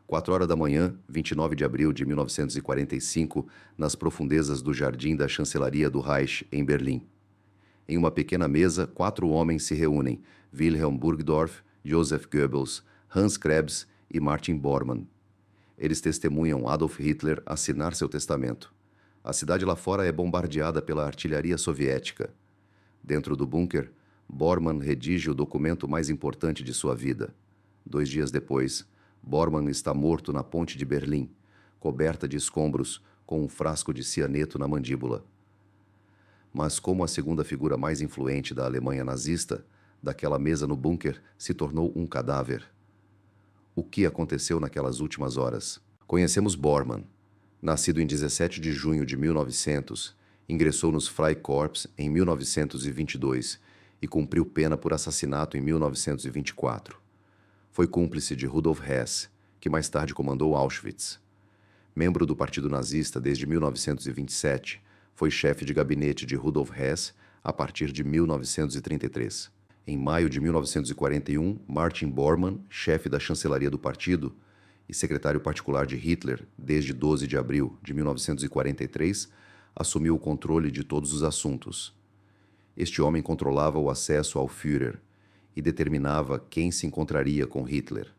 4 horas da manhã, 29 de abril de 1945, nas profundezas do jardim da chancelaria do Reich, em Berlim. Em uma pequena mesa, 4 homens se reúnem: Wilhelm Burgdorf, Joseph Goebbels, Hans Krebs e Martin Bormann. Eles testemunham Adolf Hitler assinar seu testamento. A cidade lá fora é bombardeada pela artilharia soviética. Dentro do bunker, Bormann redige o documento mais importante de sua vida. 2 dias depois, Bormann está morto na ponte de Berlim, coberta de escombros, com um frasco de cianeto na mandíbula. Mas como a segunda figura mais influente da Alemanha nazista, daquela mesa no bunker se tornou um cadáver. O que aconteceu naquelas últimas horas? Conhecemos Bormann. Nascido em 17 de junho de 1900, ingressou nos Freikorps em 1922 e cumpriu pena por assassinato em 1924. Foi cúmplice de Rudolf Hess, que mais tarde comandou Auschwitz. Membro do Partido Nazista desde 1927, foi chefe de gabinete de Rudolf Hess a partir de 1933. Em maio de 1941, Martin Bormann, chefe da chancelaria do partido e secretário particular de Hitler desde 12 de abril de 1943, assumiu o controle de todos os assuntos. Este homem controlava o acesso ao Führer e determinava quem se encontraria com Hitler.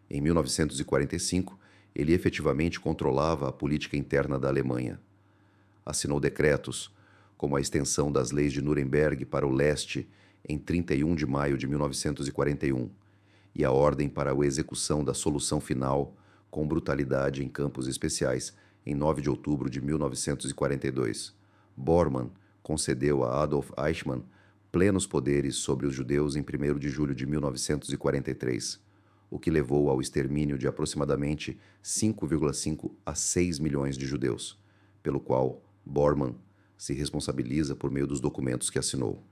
Em 1945, ele efetivamente controlava a política interna da Alemanha. Assinou decretos, como a extensão das leis de Nuremberg para o leste em 31 de maio de 1941 e a ordem para a execução da solução final com brutalidade em campos especiais em 9 de outubro de 1942. Bormann concedeu a Adolf Eichmann plenos poderes sobre os judeus em 1º de julho de 1943, o que levou ao extermínio de aproximadamente 5,5 a 6 milhões de judeus, pelo qual Bormann se responsabiliza por meio dos documentos que assinou.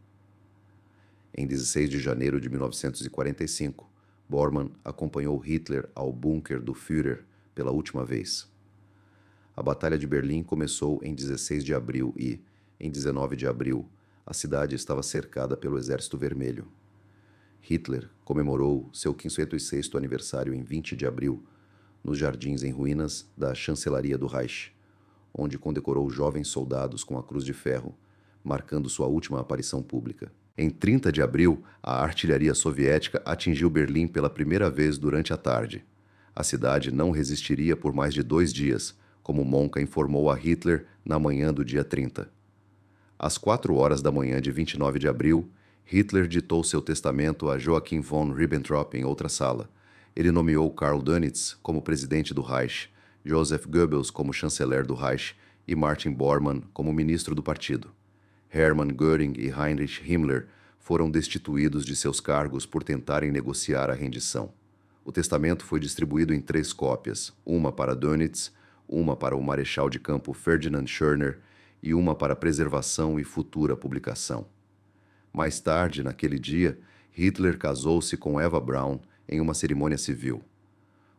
Em 16 de janeiro de 1945, Bormann acompanhou Hitler ao bunker do Führer pela última vez. A Batalha de Berlim começou em 16 de abril e, em 19 de abril, a cidade estava cercada pelo Exército Vermelho. Hitler comemorou seu 506º aniversário em 20 de abril, nos jardins em ruínas da chancelaria do Reich, onde condecorou jovens soldados com a Cruz de Ferro, marcando sua última aparição pública. Em 30 de abril, a artilharia soviética atingiu Berlim pela primeira vez durante a tarde. A cidade não resistiria por mais de 2 dias, como Monka informou a Hitler na manhã do dia 30. Às 4 horas da manhã de 29 de abril, Hitler ditou seu testamento a Joachim von Ribbentrop em outra sala. Ele nomeou Karl Dönitz como presidente do Reich, Joseph Goebbels como chanceler do Reich e Martin Bormann como ministro do partido. Hermann Göring e Heinrich Himmler foram destituídos de seus cargos por tentarem negociar a rendição. O testamento foi distribuído em 3 cópias, uma para Dönitz, uma para o marechal de campo Ferdinand Schörner e uma para preservação e futura publicação. Mais tarde, naquele dia, Hitler casou-se com Eva Braun em uma cerimônia civil.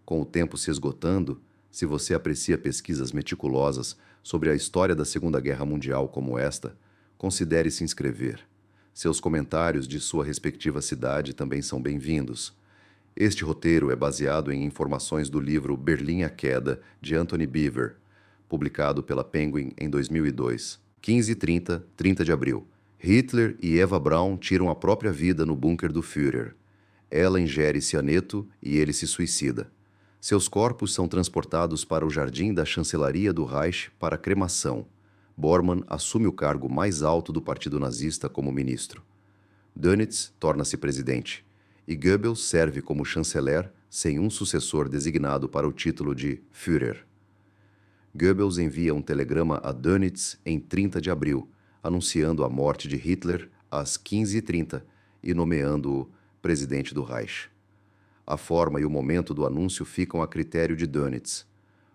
Com o tempo se esgotando, se você aprecia pesquisas meticulosas sobre a história da Segunda Guerra Mundial como esta, considere se inscrever. Seus comentários de sua respectiva cidade também são bem-vindos. Este roteiro é baseado em informações do livro Berlim a Queda, de Anthony Beevor, publicado pela Penguin em 2002. 15h30, 30 de abril. Hitler e Eva Braun tiram a própria vida no bunker do Führer. Ela ingere cianeto e ele se suicida. Seus corpos são transportados para o jardim da chancelaria do Reich para cremação. Bormann assume o cargo mais alto do Partido Nazista como ministro. Dönitz torna-se presidente, e Goebbels serve como chanceler sem um sucessor designado para o título de Führer. Goebbels envia um telegrama a Dönitz em 30 de abril, anunciando a morte de Hitler às 15h30 e nomeando-o presidente do Reich. A forma e o momento do anúncio ficam a critério de Dönitz.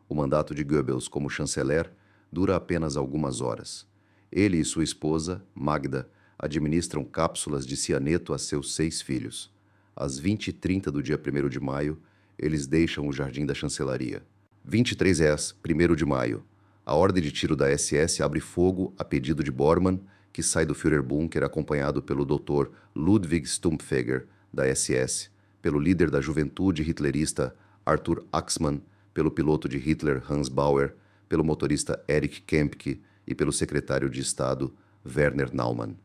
O mandato de Goebbels como chanceler dura apenas algumas horas. Ele e sua esposa, Magda, administram cápsulas de cianeto a seus 6 filhos. Às 20h30 do dia 1º de maio, eles deixam o jardim da chancelaria. 23h, 1º de maio. A ordem de tiro da SS abre fogo a pedido de Bormann, que sai do Führerbunker acompanhado pelo Dr. Ludwig Stumpfegger, da SS, pelo líder da juventude hitlerista Arthur Axmann, pelo piloto de Hitler Hans Bauer, pelo motorista Erich Kempke e pelo secretário de Estado Werner Naumann.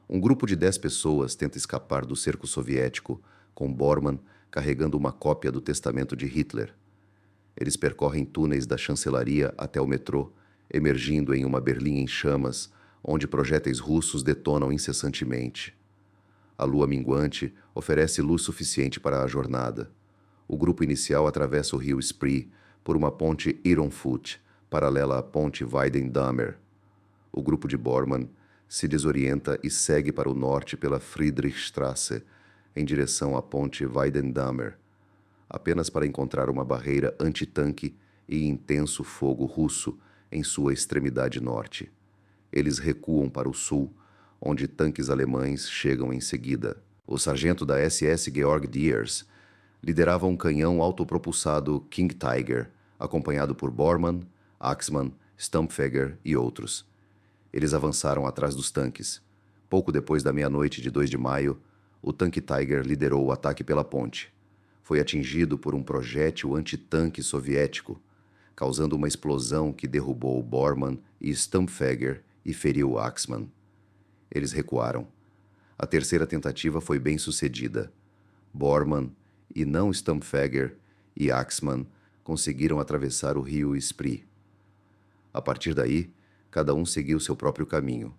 Um grupo de 10 pessoas tenta escapar do cerco soviético, com Bormann carregando uma cópia do testamento de Hitler. Eles percorrem túneis da chancelaria até o metrô, emergindo em uma Berlim em chamas, onde projéteis russos detonam incessantemente. A lua minguante oferece luz suficiente para a jornada. O grupo inicial atravessa o rio Spree por uma ponte Ironfoot, paralela à ponte Weidendammer. O grupo de Bormann se desorienta e segue para o norte pela Friedrichstrasse, em direção à ponte Weidendammer, apenas para encontrar uma barreira antitanque e intenso fogo russo em sua extremidade norte. Eles recuam para o sul, onde tanques alemães chegam em seguida. O sargento da SS Georg Diers liderava um canhão autopropulsado King Tiger, acompanhado por Bormann, Axmann, Stampfegger e outros. Eles avançaram atrás dos tanques. Pouco depois da meia-noite de 2 de maio, o tanque Tiger liderou o ataque pela ponte. Foi atingido por um projétil antitanque soviético, causando uma explosão que derrubou Bormann e Stampfegger e feriu Axmann. Eles recuaram. A terceira tentativa foi bem sucedida. Bormann, e não Stampfegger, e Axmann conseguiram atravessar o rio Spree. A partir daí, cada um seguiu seu próprio caminho.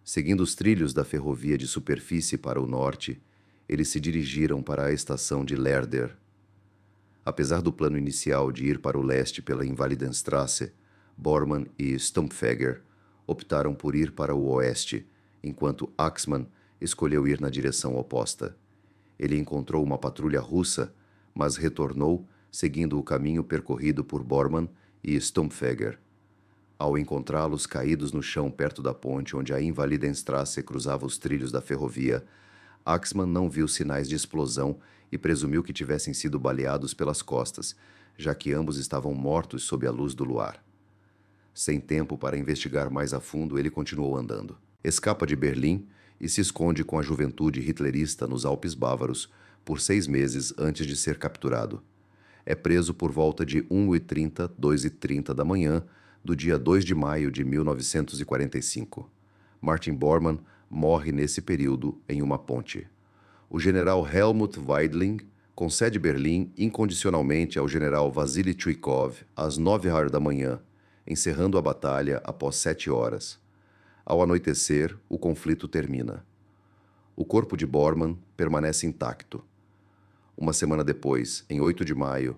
Seguindo os trilhos da ferrovia de superfície para o norte, eles se dirigiram para a estação de Lerder. Apesar do plano inicial de ir para o leste pela Invalidenstrasse, Bormann e Stampfegger optaram por ir para o oeste, enquanto Axmann escolheu ir na direção oposta. Ele encontrou uma patrulha russa, mas retornou seguindo o caminho percorrido por Bormann e Stampfegger. Ao encontrá-los caídos no chão perto da ponte onde a Invalidenstrasse cruzava os trilhos da ferrovia, Axmann não viu sinais de explosão e presumiu que tivessem sido baleados pelas costas, já que ambos estavam mortos sob a luz do luar. Sem tempo para investigar mais a fundo, ele continuou andando. Escapa de Berlim e se esconde com a juventude hitlerista nos Alpes Bávaros por 6 meses antes de ser capturado. É preso por volta de 1h30, 2h30 da manhã, do dia 2 de maio de 1945. Martin Bormann morre nesse período em uma ponte. O general Helmut Weidling concede Berlim incondicionalmente ao general Vassili Chuikov às 9h da manhã, encerrando a batalha após 7 horas. Ao anoitecer, o conflito termina. O corpo de Bormann permanece intacto. Uma semana depois, em 8 de maio,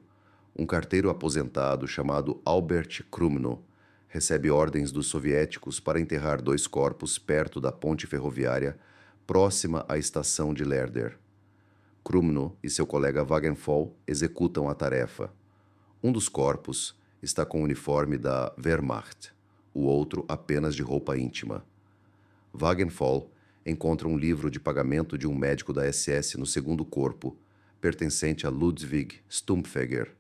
um carteiro aposentado chamado Albert Krumno recebe ordens dos soviéticos para enterrar 2 corpos perto da ponte ferroviária próxima à estação de Lerder. Krumno e seu colega Wagenfall executam a tarefa. Um dos corpos está com o uniforme da Wehrmacht, o outro apenas de roupa íntima. Wagenfall encontra um livro de pagamento de um médico da SS no segundo corpo, pertencente a Ludwig Stumpfegger.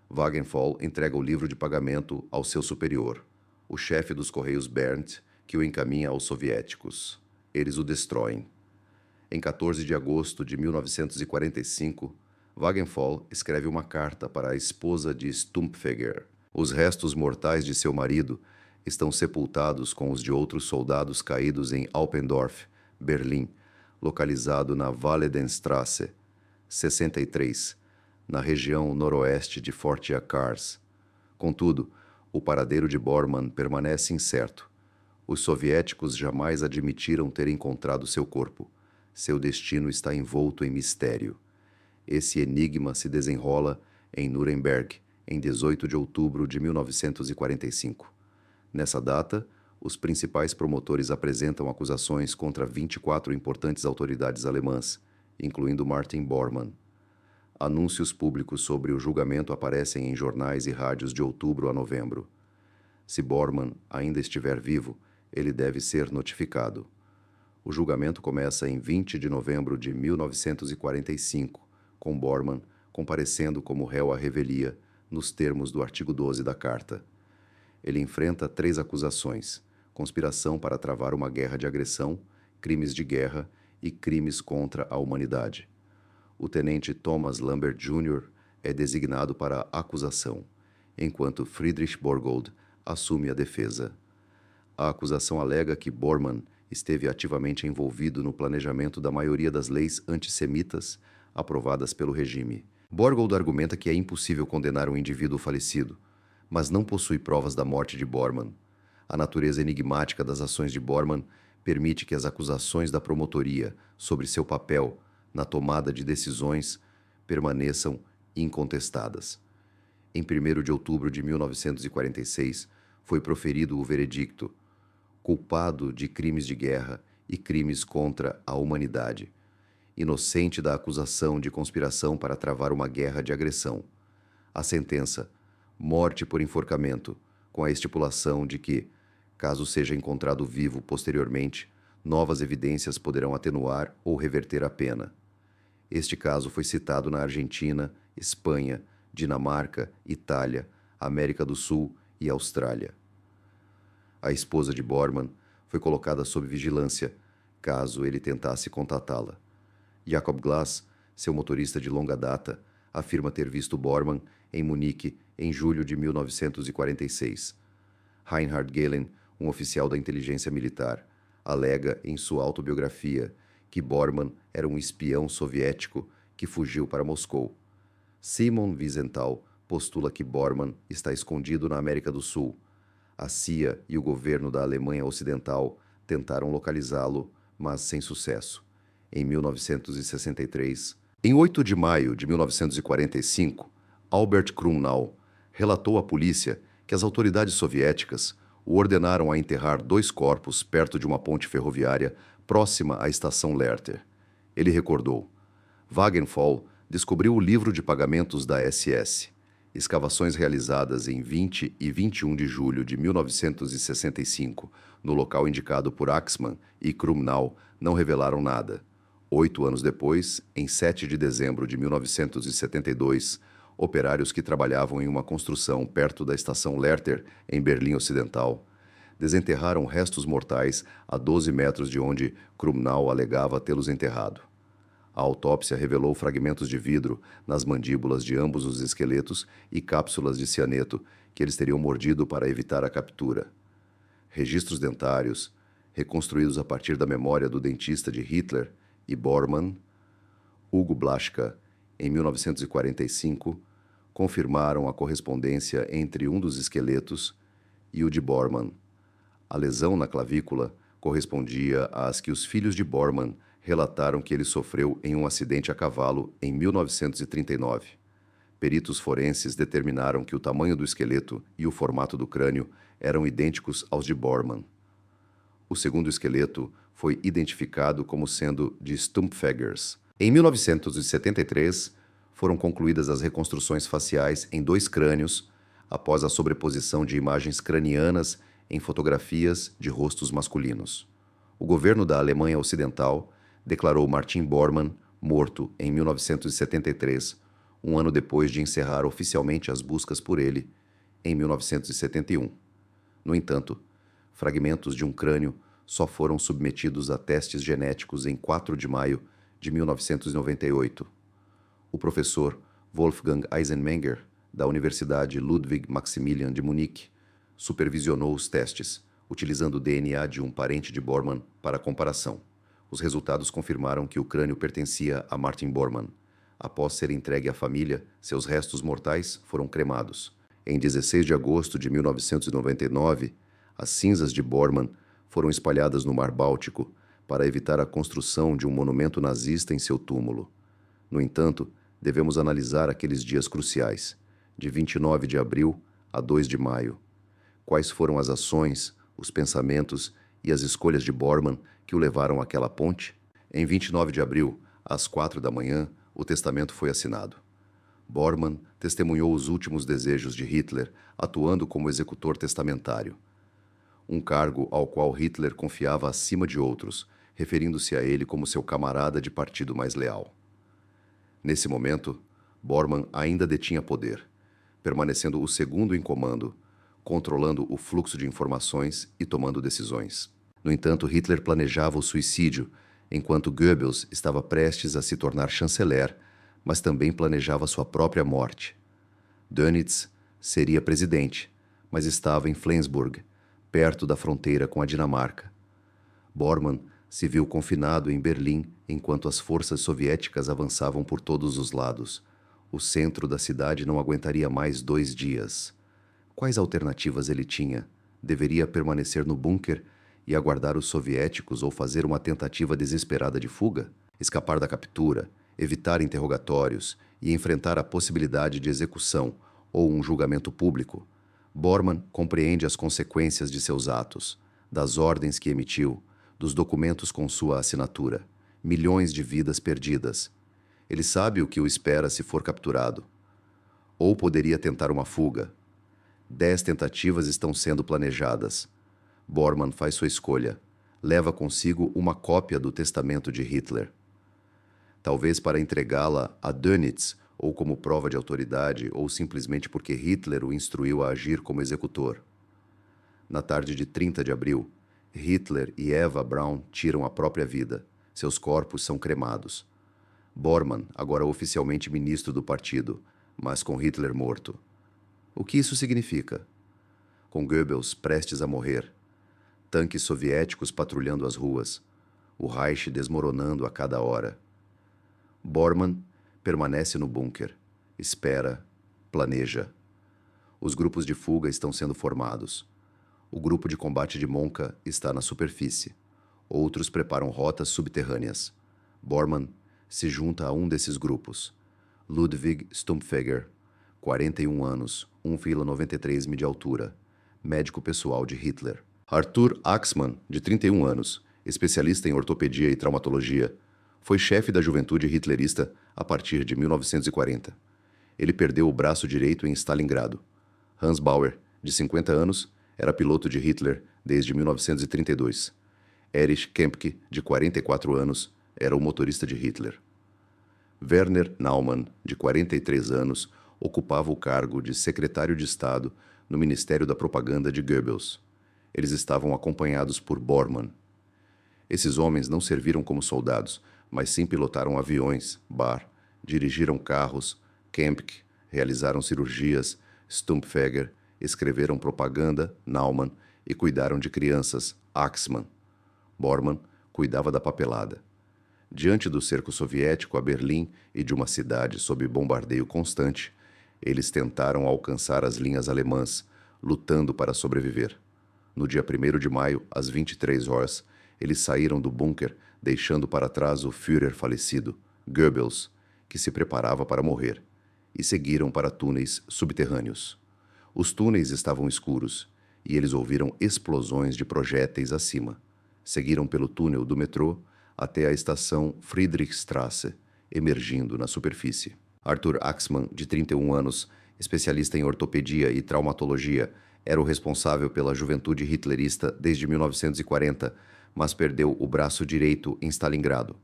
Wagenfall entrega o livro de pagamento ao seu superior, o chefe dos Correios Berndt, que o encaminha aos soviéticos. Eles o destroem. Em 14 de agosto de 1945, Wagenfall escreve uma carta para a esposa de Stumpfegger. Os restos mortais de seu marido estão sepultados com os de outros soldados caídos em Alpendorf, Berlim, localizado na Wallenstrasse 63, na região noroeste de Fort-Jacques. Contudo, o paradeiro de Bormann permanece incerto. Os soviéticos jamais admitiram ter encontrado seu corpo. Seu destino está envolto em mistério. Esse enigma se desenrola em Nuremberg, em 18 de outubro de 1945. Nessa data, os principais promotores apresentam acusações contra 24 importantes autoridades alemãs, incluindo Martin Bormann. Anúncios públicos sobre o julgamento aparecem em jornais e rádios de outubro a novembro. Se Bormann ainda estiver vivo, ele deve ser notificado. O julgamento começa em 20 de novembro de 1945, com Bormann comparecendo como réu à revelia, nos termos do artigo 12 da Carta. Ele enfrenta 3 acusações: conspiração para travar uma guerra de agressão, crimes de guerra e crimes contra a humanidade. O tenente Thomas Lambert Jr. é designado para a acusação, enquanto Friedrich Borgold assume a defesa. A acusação alega que Bormann esteve ativamente envolvido no planejamento da maioria das leis antissemitas aprovadas pelo regime. Borgold argumenta que é impossível condenar um indivíduo falecido, mas não possui provas da morte de Bormann. A natureza enigmática das ações de Bormann permite que as acusações da promotoria sobre seu papel na tomada de decisões permaneçam incontestadas. Em 1º de outubro de 1946, foi proferido o veredicto: culpado de crimes de guerra e crimes contra a humanidade, inocente da acusação de conspiração para travar uma guerra de agressão. A sentença: morte por enforcamento, com a estipulação de que, caso seja encontrado vivo posteriormente, novas evidências poderão atenuar ou reverter a pena. Este caso foi citado na Argentina, Espanha, Dinamarca, Itália, América do Sul e Austrália. A esposa de Bormann foi colocada sob vigilância, caso ele tentasse contatá-la. Jacob Glass, seu motorista de longa data, afirma ter visto Bormann em Munique em julho de 1946. Reinhard Gehlen, um oficial da inteligência militar, alega em sua autobiografia que Bormann era um espião soviético que fugiu para Moscou. Simon Wiesenthal postula que Bormann está escondido na América do Sul. A CIA e o governo da Alemanha Ocidental tentaram localizá-lo, mas sem sucesso. Em 1963, em 8 de maio de 1945, Albert Krumnau relatou à polícia que as autoridades soviéticas o ordenaram a enterrar 2 corpos perto de uma ponte ferroviária próxima à estação Lehrter. Ele recordou: Wagenfall descobriu o livro de pagamentos da SS. Escavações realizadas em 20 e 21 de julho de 1965, no local indicado por Axmann e Krumnau, não revelaram nada. 8 anos depois, em 7 de dezembro de 1972, operários que trabalhavam em uma construção perto da estação Lehrter, em Berlim Ocidental, desenterraram restos mortais a 12 metros de onde Krumnau alegava tê-los enterrado. A autópsia revelou fragmentos de vidro nas mandíbulas de ambos os esqueletos e cápsulas de cianeto que eles teriam mordido para evitar a captura. Registros dentários, reconstruídos a partir da memória do dentista de Hitler e Bormann, Hugo Blaschka, em 1945, confirmaram a correspondência entre um dos esqueletos e o de Bormann. A lesão na clavícula correspondia às que os filhos de Bormann relataram que ele sofreu em um acidente a cavalo em 1939. Peritos forenses determinaram que o tamanho do esqueleto e o formato do crânio eram idênticos aos de Bormann. O segundo esqueleto foi identificado como sendo de Stumpfegers. Em 1973, foram concluídas as reconstruções faciais em 2 crânios, após a sobreposição de imagens cranianas em fotografias de rostos masculinos. O governo da Alemanha Ocidental declarou Martin Bormann morto em 1973, um ano depois de encerrar oficialmente as buscas por ele, em 1971. No entanto, fragmentos de um crânio só foram submetidos a testes genéticos em 4 de maio de 1998. O professor Wolfgang Eisenmenger, da Universidade Ludwig Maximilian de Munique, supervisionou os testes, utilizando o DNA de um parente de Bormann para comparação. Os resultados confirmaram que o crânio pertencia a Martin Bormann. Após ser entregue à família, seus restos mortais foram cremados. Em 16 de agosto de 1999, as cinzas de Bormann foram espalhadas no Mar Báltico para evitar a construção de um monumento nazista em seu túmulo. No entanto, devemos analisar aqueles dias cruciais, de 29 de abril a 2 de maio. Quais foram as ações, os pensamentos e as escolhas de Bormann que o levaram àquela ponte? Em 29 de abril, às 4 da manhã, o testamento foi assinado. Bormann testemunhou os últimos desejos de Hitler, atuando como executor testamentário. Um cargo ao qual Hitler confiava acima de outros, referindo-se a ele como seu camarada de partido mais leal. Nesse momento, Bormann ainda detinha poder, permanecendo o segundo em comando, controlando o fluxo de informações e tomando decisões. No entanto, Hitler planejava o suicídio, enquanto Goebbels estava prestes a se tornar chanceler, mas também planejava sua própria morte. Dönitz seria presidente, mas estava em Flensburg, perto da fronteira com a Dinamarca. Bormann se viu confinado em Berlim enquanto as forças soviéticas avançavam por todos os lados. O centro da cidade não aguentaria mais 2 dias. Quais alternativas ele tinha? Deveria permanecer no bunker e aguardar os soviéticos ou fazer uma tentativa desesperada de fuga? Escapar da captura, evitar interrogatórios e enfrentar a possibilidade de execução ou um julgamento público? Bormann compreende as consequências de seus atos, das ordens que emitiu, dos documentos com sua assinatura. Milhões de vidas perdidas. Ele sabe o que o espera se for capturado. Ou poderia tentar uma fuga. 10 tentativas estão sendo planejadas. Bormann faz sua escolha. Leva consigo uma cópia do testamento de Hitler. Talvez para entregá-la a Dönitz, ou como prova de autoridade, ou simplesmente porque Hitler o instruiu a agir como executor. Na tarde de 30 de abril, Hitler e Eva Braun tiram a própria vida. Seus corpos são cremados. Bormann, agora oficialmente ministro do partido, mas com Hitler morto. O que isso significa? Com Goebbels prestes a morrer, tanques soviéticos patrulhando as ruas, o Reich desmoronando a cada hora. Bormann permanece no bunker, espera, planeja. Os grupos de fuga estão sendo formados. O grupo de combate de Monka está na superfície. Outros preparam rotas subterrâneas. Bormann se junta a um desses grupos. Ludwig Stumpfegger, 41 anos, 1,93 m de altura, médico pessoal de Hitler. Arthur Axmann, de 31 anos, especialista em ortopedia e traumatologia, foi chefe da juventude hitlerista a partir de 1940. Ele perdeu o braço direito em Stalingrado. Hans Bauer, de 50 anos, era piloto de Hitler desde 1932. Erich Kempke, de 44 anos, era o motorista de Hitler. Werner Naumann, de 43 anos, ocupava o cargo de secretário de Estado no Ministério da Propaganda de Goebbels. Eles estavam acompanhados por Bormann. Esses homens não serviram como soldados, mas sim pilotaram aviões, dirigiram carros, Kempke, realizaram cirurgias, Stumpfegger, escreveram propaganda, Naumann, e cuidaram de crianças, Axmann. Bormann cuidava da papelada. Diante do cerco soviético a Berlim e de uma cidade sob bombardeio constante, eles tentaram alcançar as linhas alemãs, lutando para sobreviver. No dia 1º de maio, às 23 horas, eles saíram do bunker, deixando para trás o Führer falecido, Goebbels, que se preparava para morrer, e seguiram para túneis subterrâneos. Os túneis estavam escuros, e eles ouviram explosões de projéteis acima. Seguiram pelo túnel do metrô até a estação Friedrichstraße, emergindo na superfície. Arthur Axmann, de 31 anos, especialista em ortopedia e traumatologia, era o responsável pela juventude hitlerista desde 1940, mas perdeu o braço direito em Stalingrado.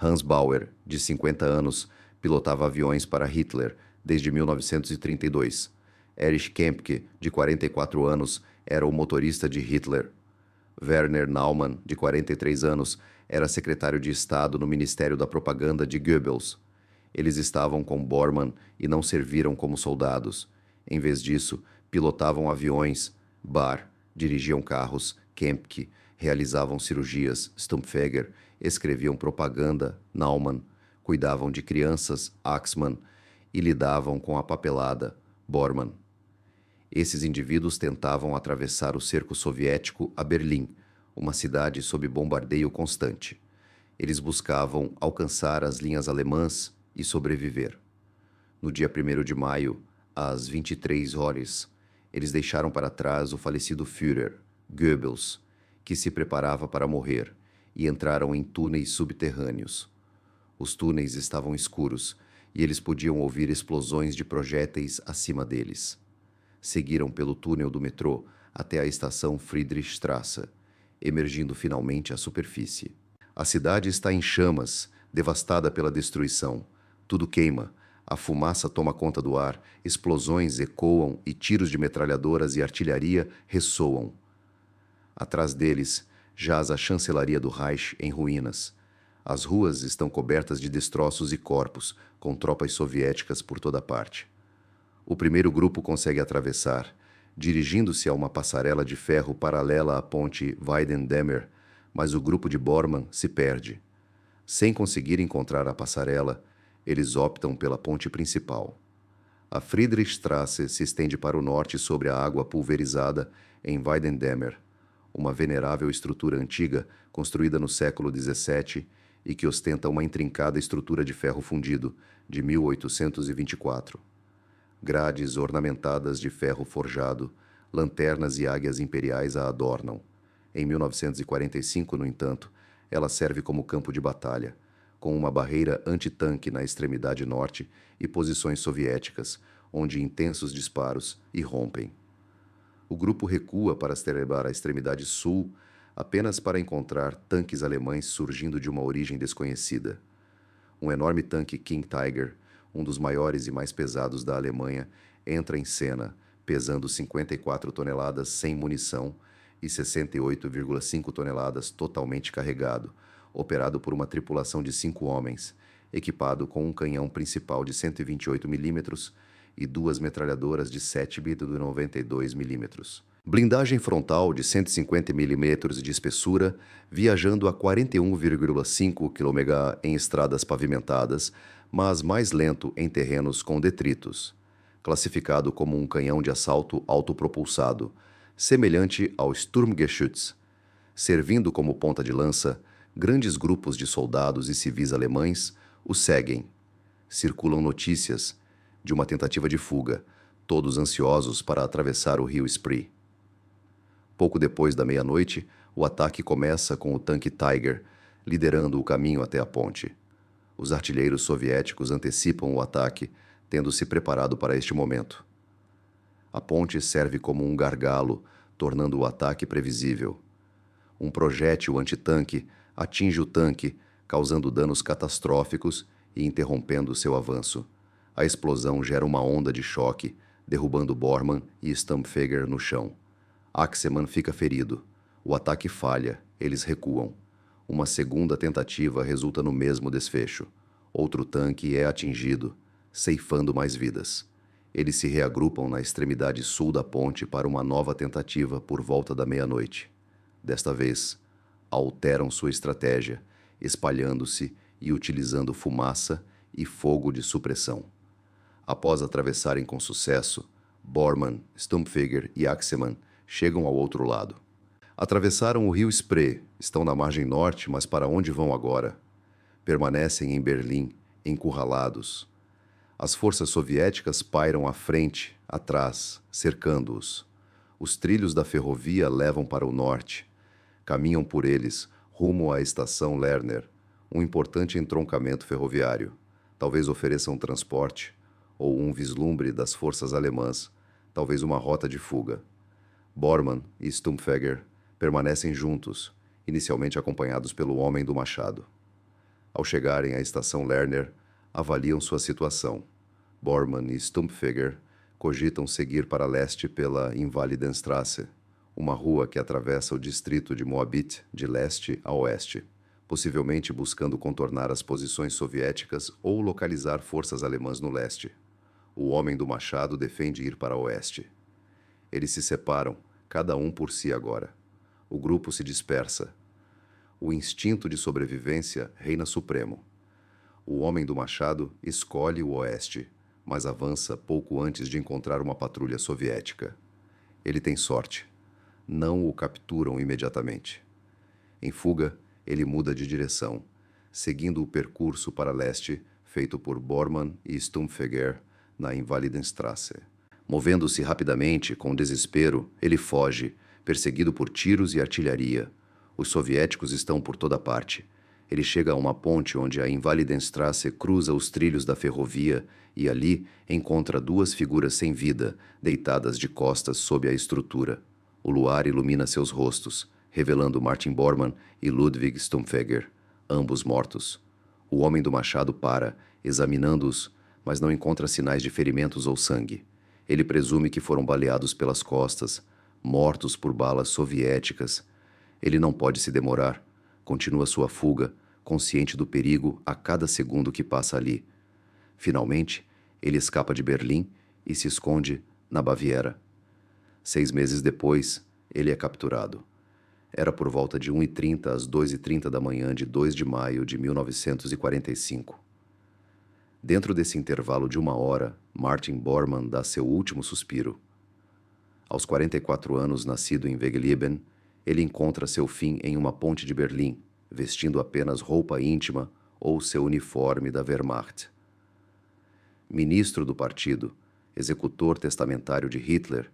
Hans Bauer, de 50 anos, pilotava aviões para Hitler desde 1932. Erich Kempke, de 44 anos, era o motorista de Hitler. Werner Naumann, de 43 anos, era secretário de Estado no Ministério da Propaganda de Goebbels. Eles estavam com Bormann e não serviram como soldados. Em vez disso, pilotavam aviões, dirigiam carros, Kempke, realizavam cirurgias, Stumpfegger, escreviam propaganda, Naumann, cuidavam de crianças, Axmann, e lidavam com a papelada, Bormann. Esses indivíduos tentavam atravessar o cerco soviético a Berlim, uma cidade sob bombardeio constante. Eles buscavam alcançar as linhas alemãs e sobreviver. No dia 1º de maio, às 23 horas, eles deixaram para trás o falecido Führer, Goebbels, que se preparava para morrer, e entraram em túneis subterrâneos. Os túneis estavam escuros e eles podiam ouvir explosões de projéteis acima deles. Seguiram pelo túnel do metrô até a estação Friedrichstraße, emergindo finalmente à superfície. A cidade está em chamas, devastada pela destruição. Tudo queima, a fumaça toma conta do ar, explosões ecoam e tiros de metralhadoras e artilharia ressoam. Atrás deles jaz a chancelaria do Reich em ruínas. As ruas estão cobertas de destroços e corpos, com tropas soviéticas por toda parte. O primeiro grupo consegue atravessar, dirigindo-se a uma passarela de ferro paralela à ponte Weiden-Demmer, mas o grupo de Bormann se perde. Sem conseguir encontrar a passarela, eles optam pela ponte principal. A Friedrichstraße se estende para o norte sobre a água pulverizada em Weiden-Demmer, uma venerável estrutura antiga construída no século XVII e que ostenta uma intrincada estrutura de ferro fundido de 1824. Grades ornamentadas de ferro forjado, lanternas e águias imperiais a adornam. Em 1945, no entanto, ela serve como campo de batalha, com uma barreira antitanque na extremidade norte e posições soviéticas, onde intensos disparos irrompem. O grupo recua para celebrar a extremidade sul, apenas para encontrar tanques alemães surgindo de uma origem desconhecida. Um enorme tanque King Tiger, um dos maiores e mais pesados da Alemanha, entra em cena, pesando 54 toneladas sem munição e 68,5 toneladas totalmente carregado, operado por uma tripulação de 5 homens, equipado com um canhão principal de 128 milímetros e 2 metralhadoras de 7,92 milímetros. Blindagem frontal de 150 milímetros de espessura, viajando a 41,5 km em estradas pavimentadas, mas mais lento em terrenos com detritos. Classificado como um canhão de assalto autopropulsado, semelhante ao Sturmgeschütz. Servindo como ponta de lança, grandes grupos de soldados e civis alemães o seguem. Circulam notícias de uma tentativa de fuga, todos ansiosos para atravessar o rio Spree. Pouco depois da meia-noite, o ataque começa com o tanque Tiger, liderando o caminho até a ponte. Os artilheiros soviéticos antecipam o ataque, tendo se preparado para este momento. A ponte serve como um gargalo, tornando o ataque previsível. Um projétil antitanque atinge o tanque, causando danos catastróficos e interrompendo seu avanço. A explosão gera uma onda de choque, derrubando Bormann e Stumpfegger no chão. Axemann fica ferido. O ataque falha, eles recuam. Uma segunda tentativa resulta no mesmo desfecho. Outro tanque é atingido, ceifando mais vidas. Eles se reagrupam na extremidade sul da ponte para uma nova tentativa por volta da meia-noite. Desta vez, alteram sua estratégia, espalhando-se e utilizando fumaça e fogo de supressão. Após atravessarem com sucesso, Bormann, Stumpfegger e Axemann chegam ao outro lado. Atravessaram o rio Spree, estão na margem norte, mas para onde vão agora? Permanecem em Berlim, encurralados. As forças soviéticas pairam à frente, atrás, cercando-os. Os trilhos da ferrovia levam para o norte. Caminham por eles, rumo à estação Lerner, um importante entroncamento ferroviário. Talvez ofereçam transporte, ou um vislumbre das forças alemãs, talvez uma rota de fuga. Bormann e Stumpfegger permanecem juntos, inicialmente acompanhados pelo homem do machado. Ao chegarem à estação Lerner, avaliam sua situação. Bormann e Stumpfegger cogitam seguir para leste pela Invalidenstraße, uma rua que atravessa o distrito de Moabit de leste a oeste, possivelmente buscando contornar as posições soviéticas ou localizar forças alemãs no leste. O homem do machado defende ir para oeste. Eles se separam, cada um por si agora. O grupo se dispersa. O instinto de sobrevivência reina supremo. O homem do machado escolhe o oeste, mas avança pouco antes de encontrar uma patrulha soviética. Ele tem sorte. Não o capturam imediatamente. Em fuga, ele muda de direção, seguindo o percurso para leste feito por Bormann e Stumpfegger na Invalidenstraße. Movendo-se rapidamente, com desespero, ele foge, perseguido por tiros e artilharia. Os soviéticos estão por toda parte. Ele chega a uma ponte onde a Invalidenstraße cruza os trilhos da ferrovia e ali encontra duas figuras sem vida, deitadas de costas sob a estrutura. O luar ilumina seus rostos, revelando Martin Bormann e Ludwig Stumpfegger, ambos mortos. O homem do machado para, examinando-os, mas não encontra sinais de ferimentos ou sangue. Ele presume que foram baleados pelas costas, mortos por balas soviéticas. Ele não pode se demorar. Continua sua fuga, consciente do perigo a cada segundo que passa ali. Finalmente, ele escapa de Berlim e se esconde na Baviera. 6 meses depois, ele é capturado. Era por volta de 1h30 às 2h30 da manhã de 2 de maio de 1945. Dentro desse intervalo de 1 hora, Martin Bormann dá seu último suspiro. Aos 44 anos, nascido em Wegeleben, ele encontra seu fim em uma ponte de Berlim, vestindo apenas roupa íntima ou seu uniforme da Wehrmacht. Ministro do partido, executor testamentário de Hitler,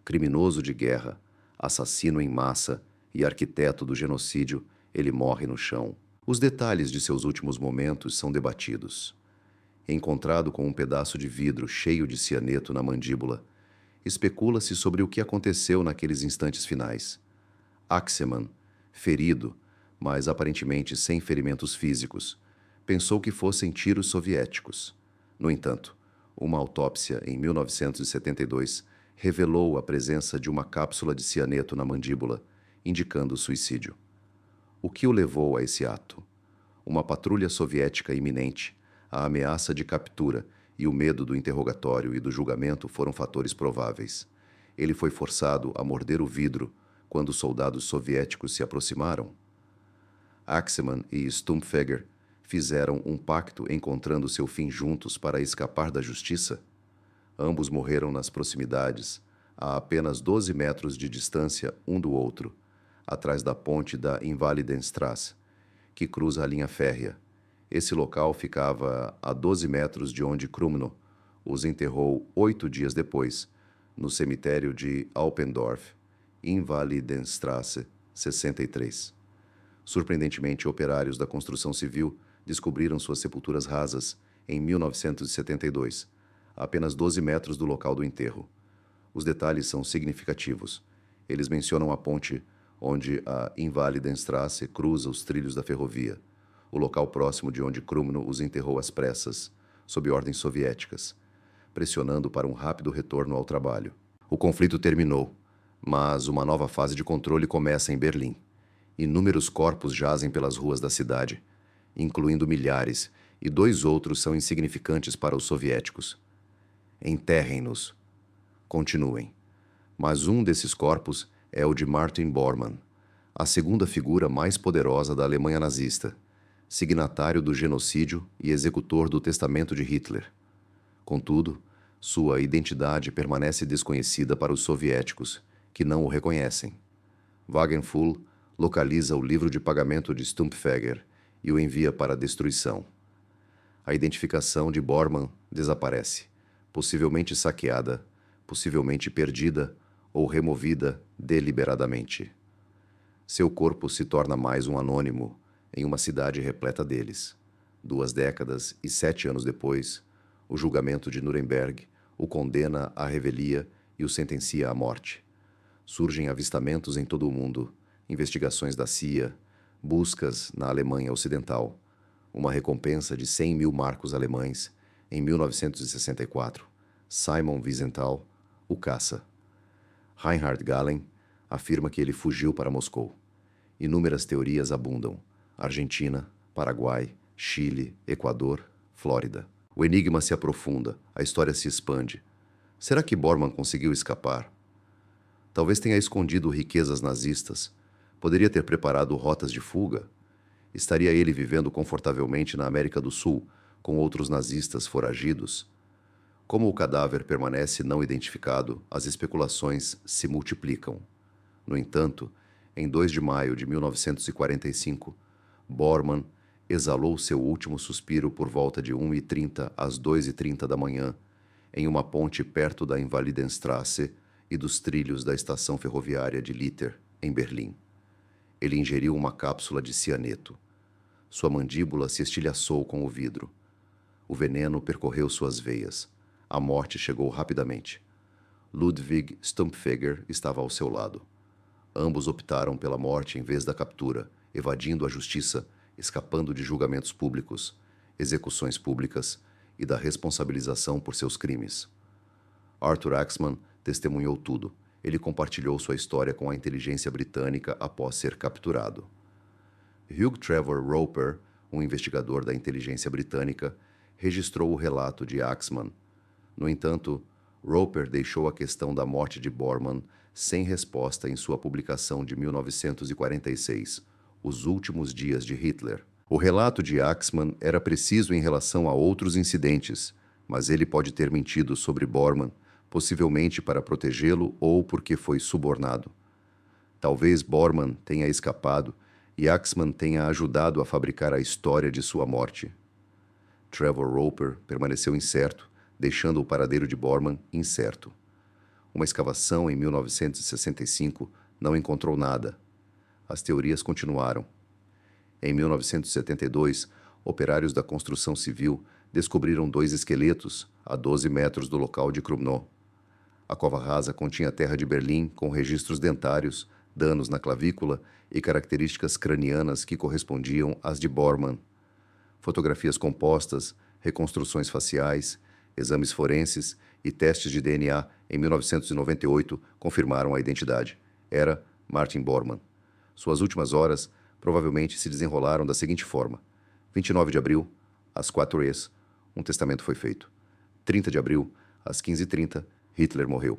criminoso de guerra, assassino em massa e arquiteto do genocídio, ele morre no chão. Os detalhes de seus últimos momentos são debatidos. Encontrado com um pedaço de vidro cheio de cianeto na mandíbula, especula-se sobre o que aconteceu naqueles instantes finais. Axemann, ferido, mas aparentemente sem ferimentos físicos, pensou que fossem tiros soviéticos. No entanto, uma autópsia em 1972 revelou a presença de uma cápsula de cianeto na mandíbula, indicando suicídio. O que o levou a esse ato? Uma patrulha soviética iminente, a ameaça de captura e o medo do interrogatório e do julgamento foram fatores prováveis. Ele foi forçado a morder o vidro quando os soldados soviéticos se aproximaram. Axemann e Stumpfegger fizeram um pacto encontrando seu fim juntos para escapar da justiça. Ambos morreram nas proximidades, a apenas 12 metros de distância um do outro, atrás da ponte da Invalidenstrasse, que cruza a linha férrea. Esse local ficava a 12 metros de onde Krumno os enterrou 8 dias depois, no cemitério de Alpendorf, Invalidenstrasse 63. Surpreendentemente, operários da construção civil descobriram suas sepulturas rasas em 1972, a apenas 12 metros do local do enterro. Os detalhes são significativos. Eles mencionam a ponte onde a Invalidenstrasse cruza os trilhos da ferrovia, o local próximo de onde Krumno os enterrou às pressas, sob ordens soviéticas, pressionando para um rápido retorno ao trabalho. O conflito terminou, mas uma nova fase de controle começa em Berlim. Inúmeros corpos jazem pelas ruas da cidade, incluindo milhares, e 2 outros são insignificantes para os soviéticos. Enterrem-nos. Continuem. Mas um desses corpos é o de Martin Bormann, a segunda figura mais poderosa da Alemanha nazista, signatário do genocídio e executor do testamento de Hitler. Contudo, sua identidade permanece desconhecida para os soviéticos, que não o reconhecem. Wagenfuhl localiza o livro de pagamento de Stumpfegger e o envia para a destruição. A identificação de Bormann desaparece, possivelmente saqueada, possivelmente perdida ou removida deliberadamente. Seu corpo se torna mais um anônimo em uma cidade repleta deles. 2 décadas e 7 anos depois, o julgamento de Nuremberg o condena à revelia e o sentencia à morte. Surgem avistamentos em todo o mundo, investigações da CIA, buscas na Alemanha Ocidental, uma recompensa de 100.000 marcos alemães em 1964. Simon Wiesenthal o caça. Reinhard Galen afirma que ele fugiu para Moscou. Inúmeras teorias abundam: Argentina, Paraguai, Chile, Equador, Flórida. O enigma se aprofunda, a história se expande. Será que Bormann conseguiu escapar? Talvez tenha escondido riquezas nazistas. Poderia ter preparado rotas de fuga? Estaria ele vivendo confortavelmente na América do Sul, com outros nazistas foragidos? Como o cadáver permanece não identificado, as especulações se multiplicam. No entanto, em 2 de maio de 1945, Bormann exalou seu último suspiro por volta de 1h30 às 2h30 da manhã, em uma ponte perto da Invalidenstrasse e dos trilhos da estação ferroviária de Litter, em Berlim. Ele ingeriu uma cápsula de cianeto. Sua mandíbula se estilhaçou com o vidro. O veneno percorreu suas veias. A morte chegou rapidamente. Ludwig Stumpfegger estava ao seu lado. Ambos optaram pela morte em vez da captura, evadindo a justiça, escapando de julgamentos públicos, execuções públicas e da responsabilização por seus crimes. Arthur Axemann testemunhou tudo. Ele compartilhou sua história com a inteligência britânica após ser capturado. Hugh Trevor Roper, um investigador da inteligência britânica, registrou o relato de Axmann. No entanto, Roper deixou a questão da morte de Bormann sem resposta em sua publicação de 1946, Os Últimos Dias de Hitler. O relato de Axmann era preciso em relação a outros incidentes, mas ele pode ter mentido sobre Bormann, possivelmente para protegê-lo ou porque foi subornado. Talvez Bormann tenha escapado e Axmann tenha ajudado a fabricar a história de sua morte. Trevor Roper permaneceu incerto, deixando o paradeiro de Bormann incerto. Uma escavação em 1965 não encontrou nada. As teorias continuaram. Em 1972, operários da construção civil descobriram 2 esqueletos a 12 metros do local de Krumnow. A cova rasa continha terra de Berlim com registros dentários, danos na clavícula e características cranianas que correspondiam às de Bormann. Fotografias compostas, reconstruções faciais, exames forenses e testes de DNA em 1998 confirmaram a identidade. Era Martin Bormann. Suas últimas horas provavelmente se desenrolaram da seguinte forma: 29 de abril, às 4h, um testamento foi feito. 30 de abril, às 15h30, Hitler morreu.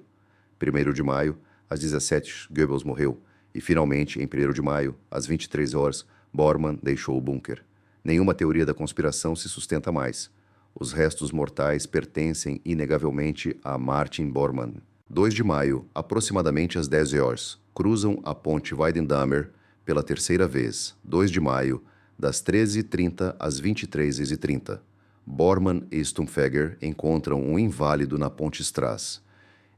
1º de maio, às 17h, Goebbels morreu. E, finalmente, em 1º de maio, às 23h, Bormann deixou o bunker. Nenhuma teoria da conspiração se sustenta mais. Os restos mortais pertencem inegavelmente a Martin Bormann. 2 de maio, aproximadamente às 10h, cruzam a ponte Weidendammmer pela 3ª vez. 2 de maio, das 13h30 às 23h30. Bormann e Stumpfegger encontram um inválido na ponte Strasse.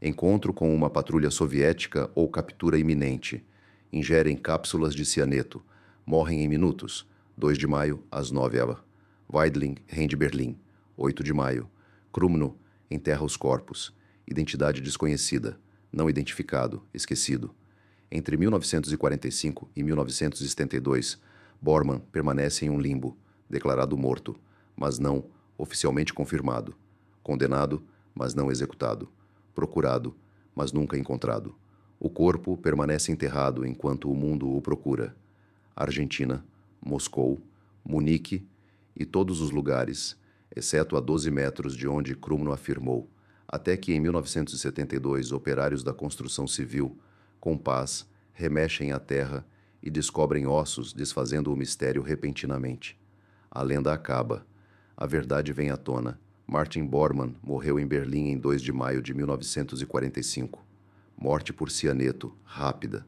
Encontro com uma patrulha soviética ou captura iminente. Ingerem cápsulas de cianeto. Morrem em minutos. 2 de maio, às 9h. Weidling rende Berlim. 8 de maio. Krumnow enterra os corpos. Identidade desconhecida. Não identificado. Esquecido. Entre 1945 e 1972, Bormann permanece em um limbo, declarado morto, mas não oficialmente confirmado. Condenado, mas não executado. Procurado, mas nunca encontrado. O corpo permanece enterrado enquanto o mundo o procura. Argentina, Moscou, Munique e todos os lugares, exceto a 12 metros de onde Krumnow afirmou, até que em 1972 operários da construção civil, com paz, remexem a terra e descobrem ossos desfazendo o mistério repentinamente. A lenda acaba. A verdade vem à tona. Martin Bormann morreu em Berlim em 2 de maio de 1945. Morte por cianeto, rápida,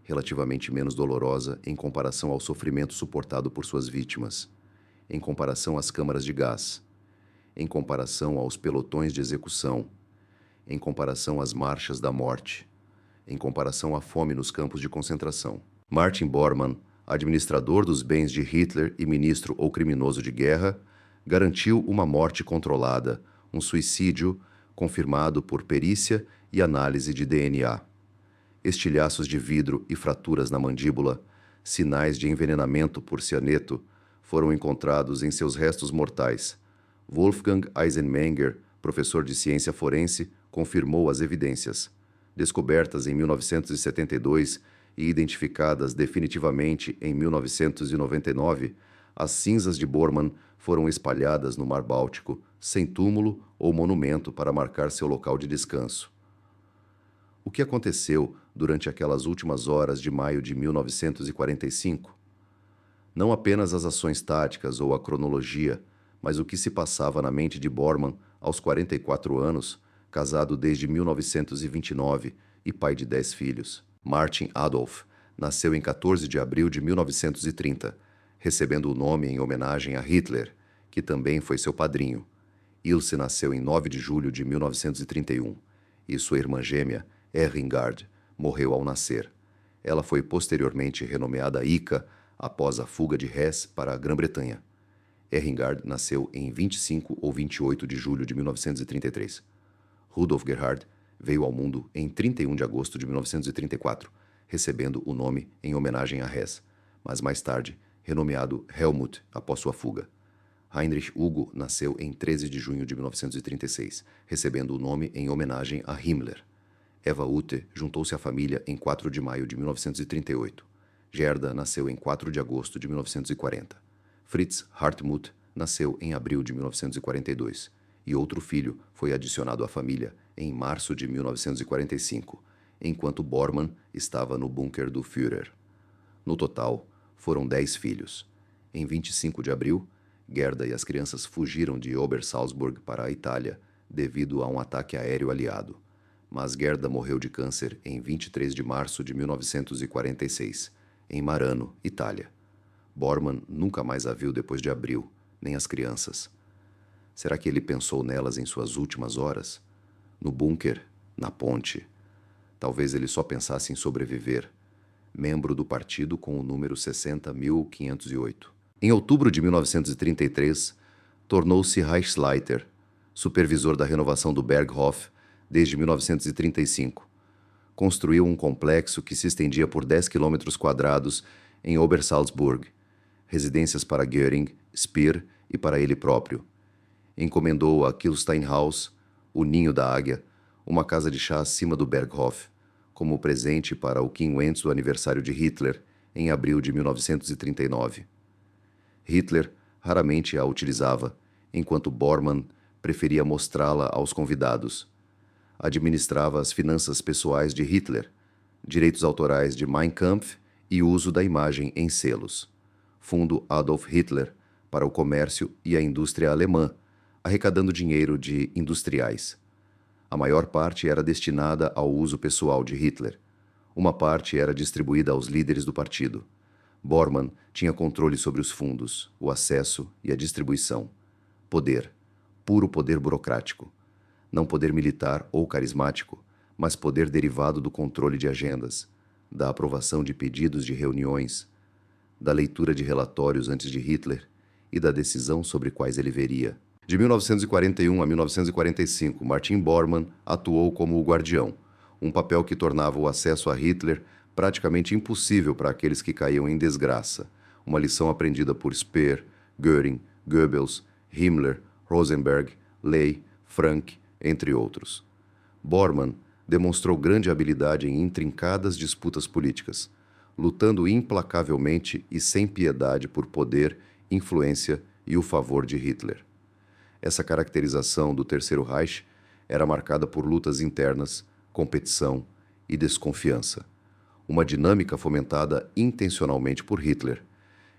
relativamente menos dolorosa em comparação ao sofrimento suportado por suas vítimas, em comparação às câmaras de gás, em comparação aos pelotões de execução, em comparação às marchas da morte, em comparação à fome nos campos de concentração. Martin Bormann, administrador dos bens de Hitler e ministro ou criminoso de guerra, garantiu uma morte controlada, um suicídio confirmado por perícia e análise de DNA. Estilhaços de vidro e fraturas na mandíbula, sinais de envenenamento por cianeto, foram encontrados em seus restos mortais. Wolfgang Eisenmenger, professor de ciência forense, confirmou as evidências. Descobertas em 1972 e identificadas definitivamente em 1999, as cinzas de Bormann foram espalhadas no Mar Báltico, sem túmulo ou monumento para marcar seu local de descanso. O que aconteceu durante aquelas últimas horas de maio de 1945? Não apenas as ações táticas ou a cronologia, mas o que se passava na mente de Bormann aos 44 anos, casado desde 1929 e pai de 10 filhos. Martin Adolf nasceu em 14 de abril de 1930, recebendo o nome em homenagem a Hitler, que também foi seu padrinho. Ilse nasceu em 9 de julho de 1931 e sua irmã gêmea, Erringard, morreu ao nascer. Ela foi posteriormente renomeada Ika após a fuga de Hesse para a Grã-Bretanha. Erringard nasceu em 25 ou 28 de julho de 1933. Rudolf Gerhard veio ao mundo em 31 de agosto de 1934, recebendo o nome em homenagem a Hess, mas mais tarde renomeado Helmut após sua fuga. Heinrich Hugo nasceu em 13 de junho de 1936, recebendo o nome em homenagem a Himmler. Eva Ute juntou-se à família em 4 de maio de 1938. Gerda nasceu em 4 de agosto de 1940. Fritz Hartmut nasceu em abril de 1942 e outro filho foi adicionado à família em março de 1945, enquanto Bormann estava no bunker do Führer. No total, foram 10 filhos. Em 25 de abril, Gerda e as crianças fugiram de Obersalzberg para a Itália devido a um ataque aéreo aliado. Mas Gerda morreu de câncer em 23 de março de 1946, em Marano, Itália. Bormann nunca mais a viu depois de abril, nem as crianças. Será que ele pensou nelas em suas últimas horas? No bunker? Na ponte? Talvez ele só pensasse em sobreviver. Membro do partido com o número 60.508. Em outubro de 1933, tornou-se Reichsleiter, supervisor da renovação do Berghof desde 1935. Construiu um complexo que se estendia por 10 km² em Obersalzberg, residências para Göring, Speer e para ele próprio. Encomendou a Kielsteinhaus, o Ninho da Águia, uma casa de chá acima do Berghof, como presente para o quinquênio aniversário de Hitler, em abril de 1939. Hitler raramente a utilizava, enquanto Bormann preferia mostrá-la aos convidados. Administrava as finanças pessoais de Hitler, direitos autorais de Mein Kampf e uso da imagem em selos. Fundo Adolf Hitler para o comércio e a indústria alemã, arrecadando dinheiro de industriais. A maior parte era destinada ao uso pessoal de Hitler. Uma parte era distribuída aos líderes do partido. Bormann tinha controle sobre os fundos, o acesso e a distribuição. Poder. Puro poder burocrático. Não poder militar ou carismático, mas poder derivado do controle de agendas, da aprovação de pedidos de reuniões, da leitura de relatórios antes de Hitler e da decisão sobre quais ele veria. De 1941 a 1945, Martin Bormann atuou como o guardião, um papel que tornava o acesso a Hitler praticamente impossível para aqueles que caíam em desgraça, uma lição aprendida por Speer, Göring, Goebbels, Himmler, Rosenberg, Ley, Frank, entre outros. Bormann demonstrou grande habilidade em intrincadas disputas políticas, lutando implacavelmente e sem piedade por poder, influência e o favor de Hitler. Essa caracterização do Terceiro Reich era marcada por lutas internas, competição e desconfiança. Uma dinâmica fomentada intencionalmente por Hitler,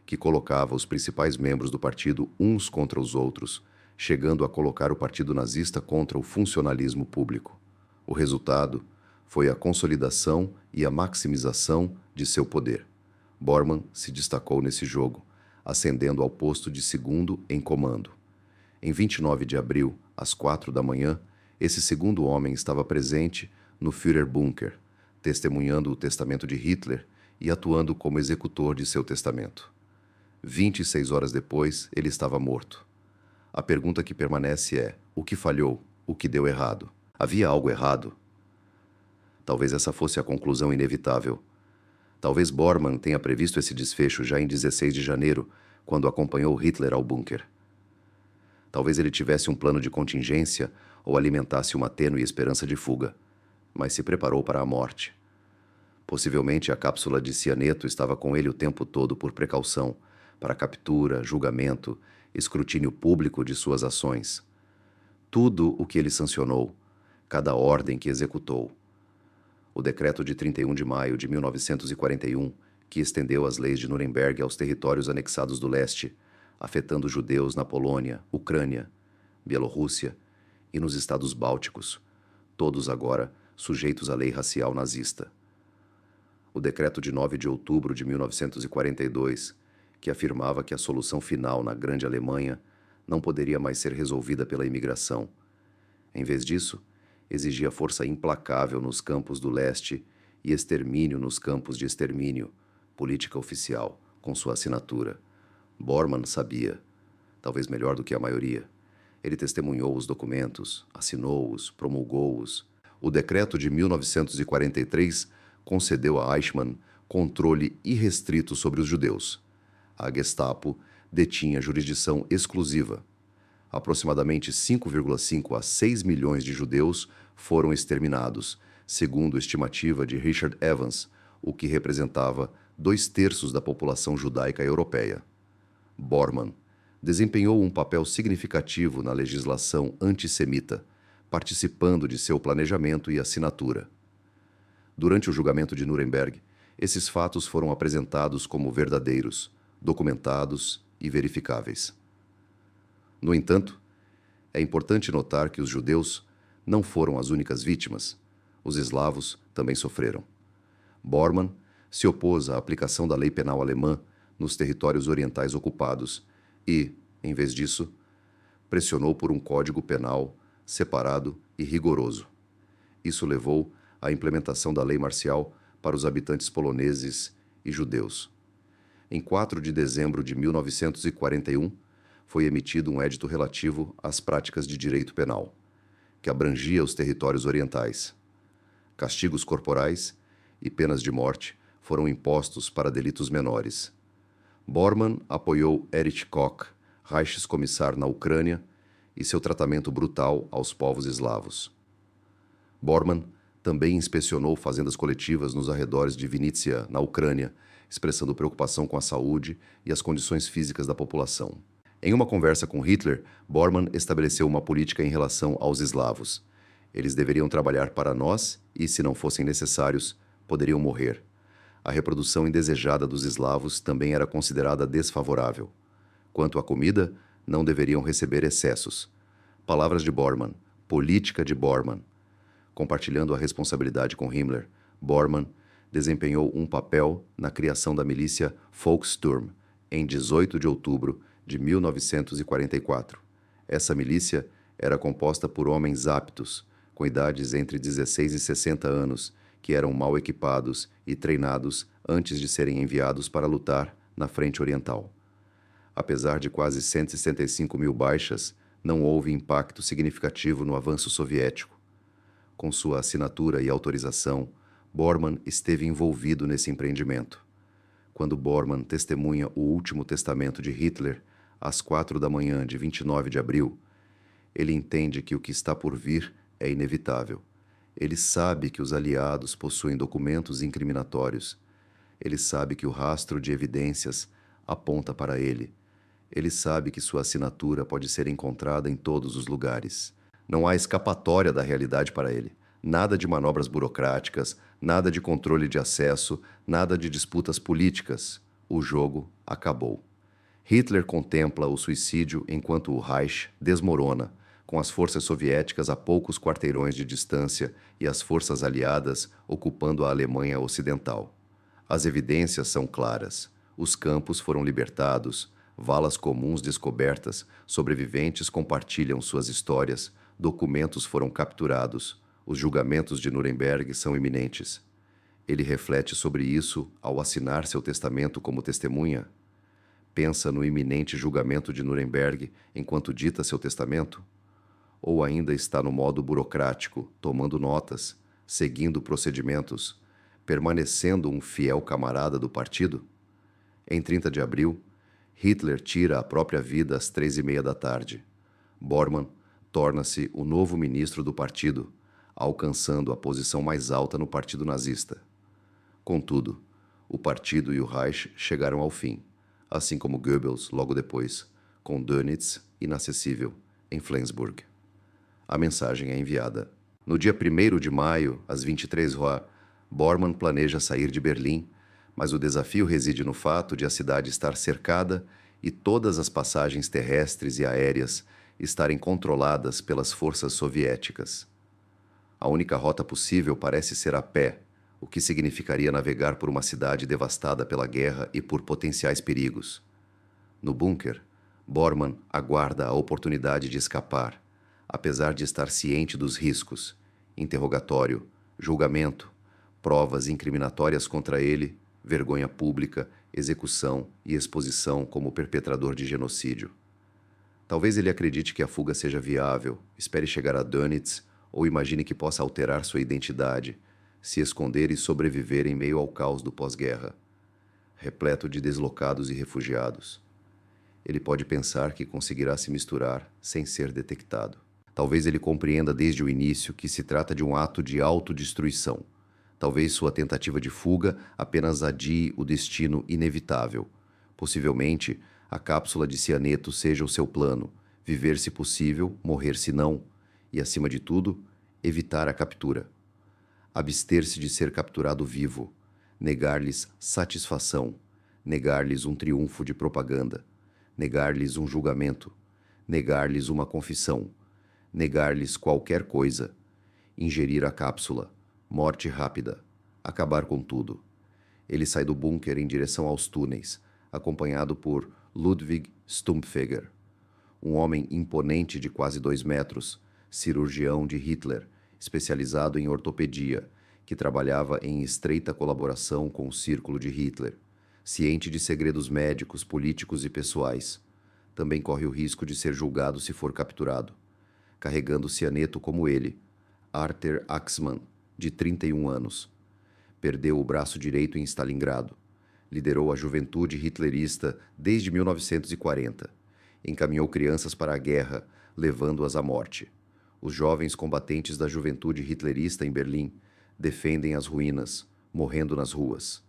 que colocava os principais membros do partido uns contra os outros, chegando a colocar o partido nazista contra o funcionalismo público. O resultado foi a consolidação e a maximização de seu poder. Bormann se destacou nesse jogo, ascendendo ao posto de segundo em comando. Em 29 de abril, às 4 da manhã, esse segundo homem estava presente no Führerbunker, testemunhando o testamento de Hitler e atuando como executor de seu testamento. 26 horas depois, ele estava morto. A pergunta que permanece é: o que falhou? O que deu errado? Havia algo errado? Talvez essa fosse a conclusão inevitável. Talvez Bormann tenha previsto esse desfecho já em 16 de janeiro, quando acompanhou Hitler ao bunker. Talvez ele tivesse um plano de contingência ou alimentasse uma tênue esperança de fuga, mas se preparou para a morte. Possivelmente a cápsula de cianeto estava com ele o tempo todo por precaução, para captura, julgamento, escrutínio público de suas ações. Tudo o que ele sancionou, cada ordem que executou. O decreto de 31 de maio de 1941, que estendeu as leis de Nuremberg aos territórios anexados do leste, afetando judeus na Polônia, Ucrânia, Bielorrússia e nos estados bálticos, todos agora sujeitos à lei racial nazista. O decreto de 9 de outubro de 1942, que afirmava que a solução final na Grande Alemanha não poderia mais ser resolvida pela imigração. Em vez disso, exigia força implacável nos campos do leste e extermínio nos campos de extermínio, política oficial, com sua assinatura. Bormann sabia, talvez melhor do que a maioria. Ele testemunhou os documentos, assinou-os, promulgou-os. O decreto de 1943 concedeu a Eichmann controle irrestrito sobre os judeus. A Gestapo detinha jurisdição exclusiva. Aproximadamente 5,5 a 6 milhões de judeus foram exterminados, segundo a estimativa de Richard Evans, o que representava 2/3 da população judaica europeia. Bormann desempenhou um papel significativo na legislação antissemita, participando de seu planejamento e assinatura. Durante o julgamento de Nuremberg, esses fatos foram apresentados como verdadeiros, documentados e verificáveis. No entanto, é importante notar que os judeus não foram as únicas vítimas. Os eslavos também sofreram. Bormann se opôs à aplicação da lei penal alemã nos territórios orientais ocupados e, em vez disso, pressionou por um código penal separado e rigoroso. Isso levou à implementação da lei marcial para os habitantes poloneses e judeus. Em 4 de dezembro de 1941, foi emitido um edito relativo às práticas de direito penal, que abrangia os territórios orientais. Castigos corporais e penas de morte foram impostos para delitos menores. Bormann apoiou Erich Koch, Reichskommissar na Ucrânia, e seu tratamento brutal aos povos eslavos. Bormann também inspecionou fazendas coletivas nos arredores de Vinícius, na Ucrânia, expressando preocupação com a saúde e as condições físicas da população. Em uma conversa com Hitler, Bormann estabeleceu uma política em relação aos eslavos. Eles deveriam trabalhar para nós e, se não fossem necessários, poderiam morrer. A reprodução indesejada dos eslavos também era considerada desfavorável. Quanto à comida, não deveriam receber excessos. Palavras de Bormann, política de Bormann. Compartilhando a responsabilidade com Himmler, Bormann desempenhou um papel na criação da milícia Volkssturm, em 18 de outubro de 1944. Essa milícia era composta por homens aptos, com idades entre 16 e 60 anos, que eram mal equipados e treinados antes de serem enviados para lutar na frente oriental. Apesar de quase 165 mil baixas, não houve impacto significativo no avanço soviético. Com sua assinatura e autorização, Bormann esteve envolvido nesse empreendimento. Quando Bormann testemunha o último testamento de Hitler, às 4 da manhã de 29 de abril, ele entende que o que está por vir é inevitável. Ele sabe que os aliados possuem documentos incriminatórios. Ele sabe que o rastro de evidências aponta para ele. Ele sabe que sua assinatura pode ser encontrada em todos os lugares. Não há escapatória da realidade para ele. Nada de manobras burocráticas, nada de controle de acesso, nada de disputas políticas. O jogo acabou. Hitler contempla o suicídio enquanto o Reich desmorona, com as forças soviéticas a poucos quarteirões de distância e as forças aliadas ocupando a Alemanha Ocidental. As evidências são claras. Os campos foram libertados, valas comuns descobertas, sobreviventes compartilham suas histórias, documentos foram capturados, os julgamentos de Nuremberg são iminentes. Ele reflete sobre isso ao assinar seu testamento como testemunha. Pensa no iminente julgamento de Nuremberg enquanto dita seu testamento? Ou ainda está no modo burocrático, tomando notas, seguindo procedimentos, permanecendo um fiel camarada do partido? Em 30 de abril, Hitler tira a própria vida às 3h30 da tarde. Bormann torna-se o novo ministro do partido, alcançando a posição mais alta no partido nazista. Contudo, o partido e o Reich chegaram ao fim, assim como Goebbels logo depois, com Dönitz inacessível, em Flensburg. A mensagem é enviada. No dia 1º de maio, às 23h, Bormann planeja sair de Berlim, mas o desafio reside no fato de a cidade estar cercada e todas as passagens terrestres e aéreas estarem controladas pelas forças soviéticas. A única rota possível parece ser a pé, o que significaria navegar por uma cidade devastada pela guerra e por potenciais perigos. No bunker, Bormann aguarda a oportunidade de escapar, apesar de estar ciente dos riscos: interrogatório, julgamento, provas incriminatórias contra ele, vergonha pública, execução e exposição como perpetrador de genocídio. Talvez ele acredite que a fuga seja viável, espere chegar a Dönitz ou imagine que possa alterar sua identidade, se esconder e sobreviver em meio ao caos do pós-guerra, repleto de deslocados e refugiados. Ele pode pensar que conseguirá se misturar sem ser detectado. Talvez ele compreenda desde o início que se trata de um ato de autodestruição. Talvez sua tentativa de fuga apenas adie o destino inevitável. Possivelmente, A cápsula de cianeto seja o seu plano, viver se possível, morrer se não, e, acima de tudo, evitar a captura. Abster-se de ser capturado vivo, negar-lhes satisfação, negar-lhes um triunfo de propaganda, negar-lhes um julgamento, negar-lhes uma confissão, negar-lhes qualquer coisa, ingerir a cápsula, morte rápida, acabar com tudo. Ele sai do bunker em direção aos túneis, acompanhado por Ludwig Stumpfegger, um homem imponente de quase 2 metros, cirurgião de Hitler, especializado em ortopedia, que trabalhava em estreita colaboração com o círculo de Hitler, ciente de segredos médicos, políticos e pessoais. Também corre o risco de ser julgado se for capturado. Carregando cianeto como ele, Arthur Axmann, de 31 anos. Perdeu o braço direito em Stalingrado. Liderou a juventude hitlerista desde 1940. Encaminhou crianças para a guerra, levando-as à morte. Os jovens combatentes da juventude hitlerista em Berlim defendem as ruínas, morrendo nas ruas.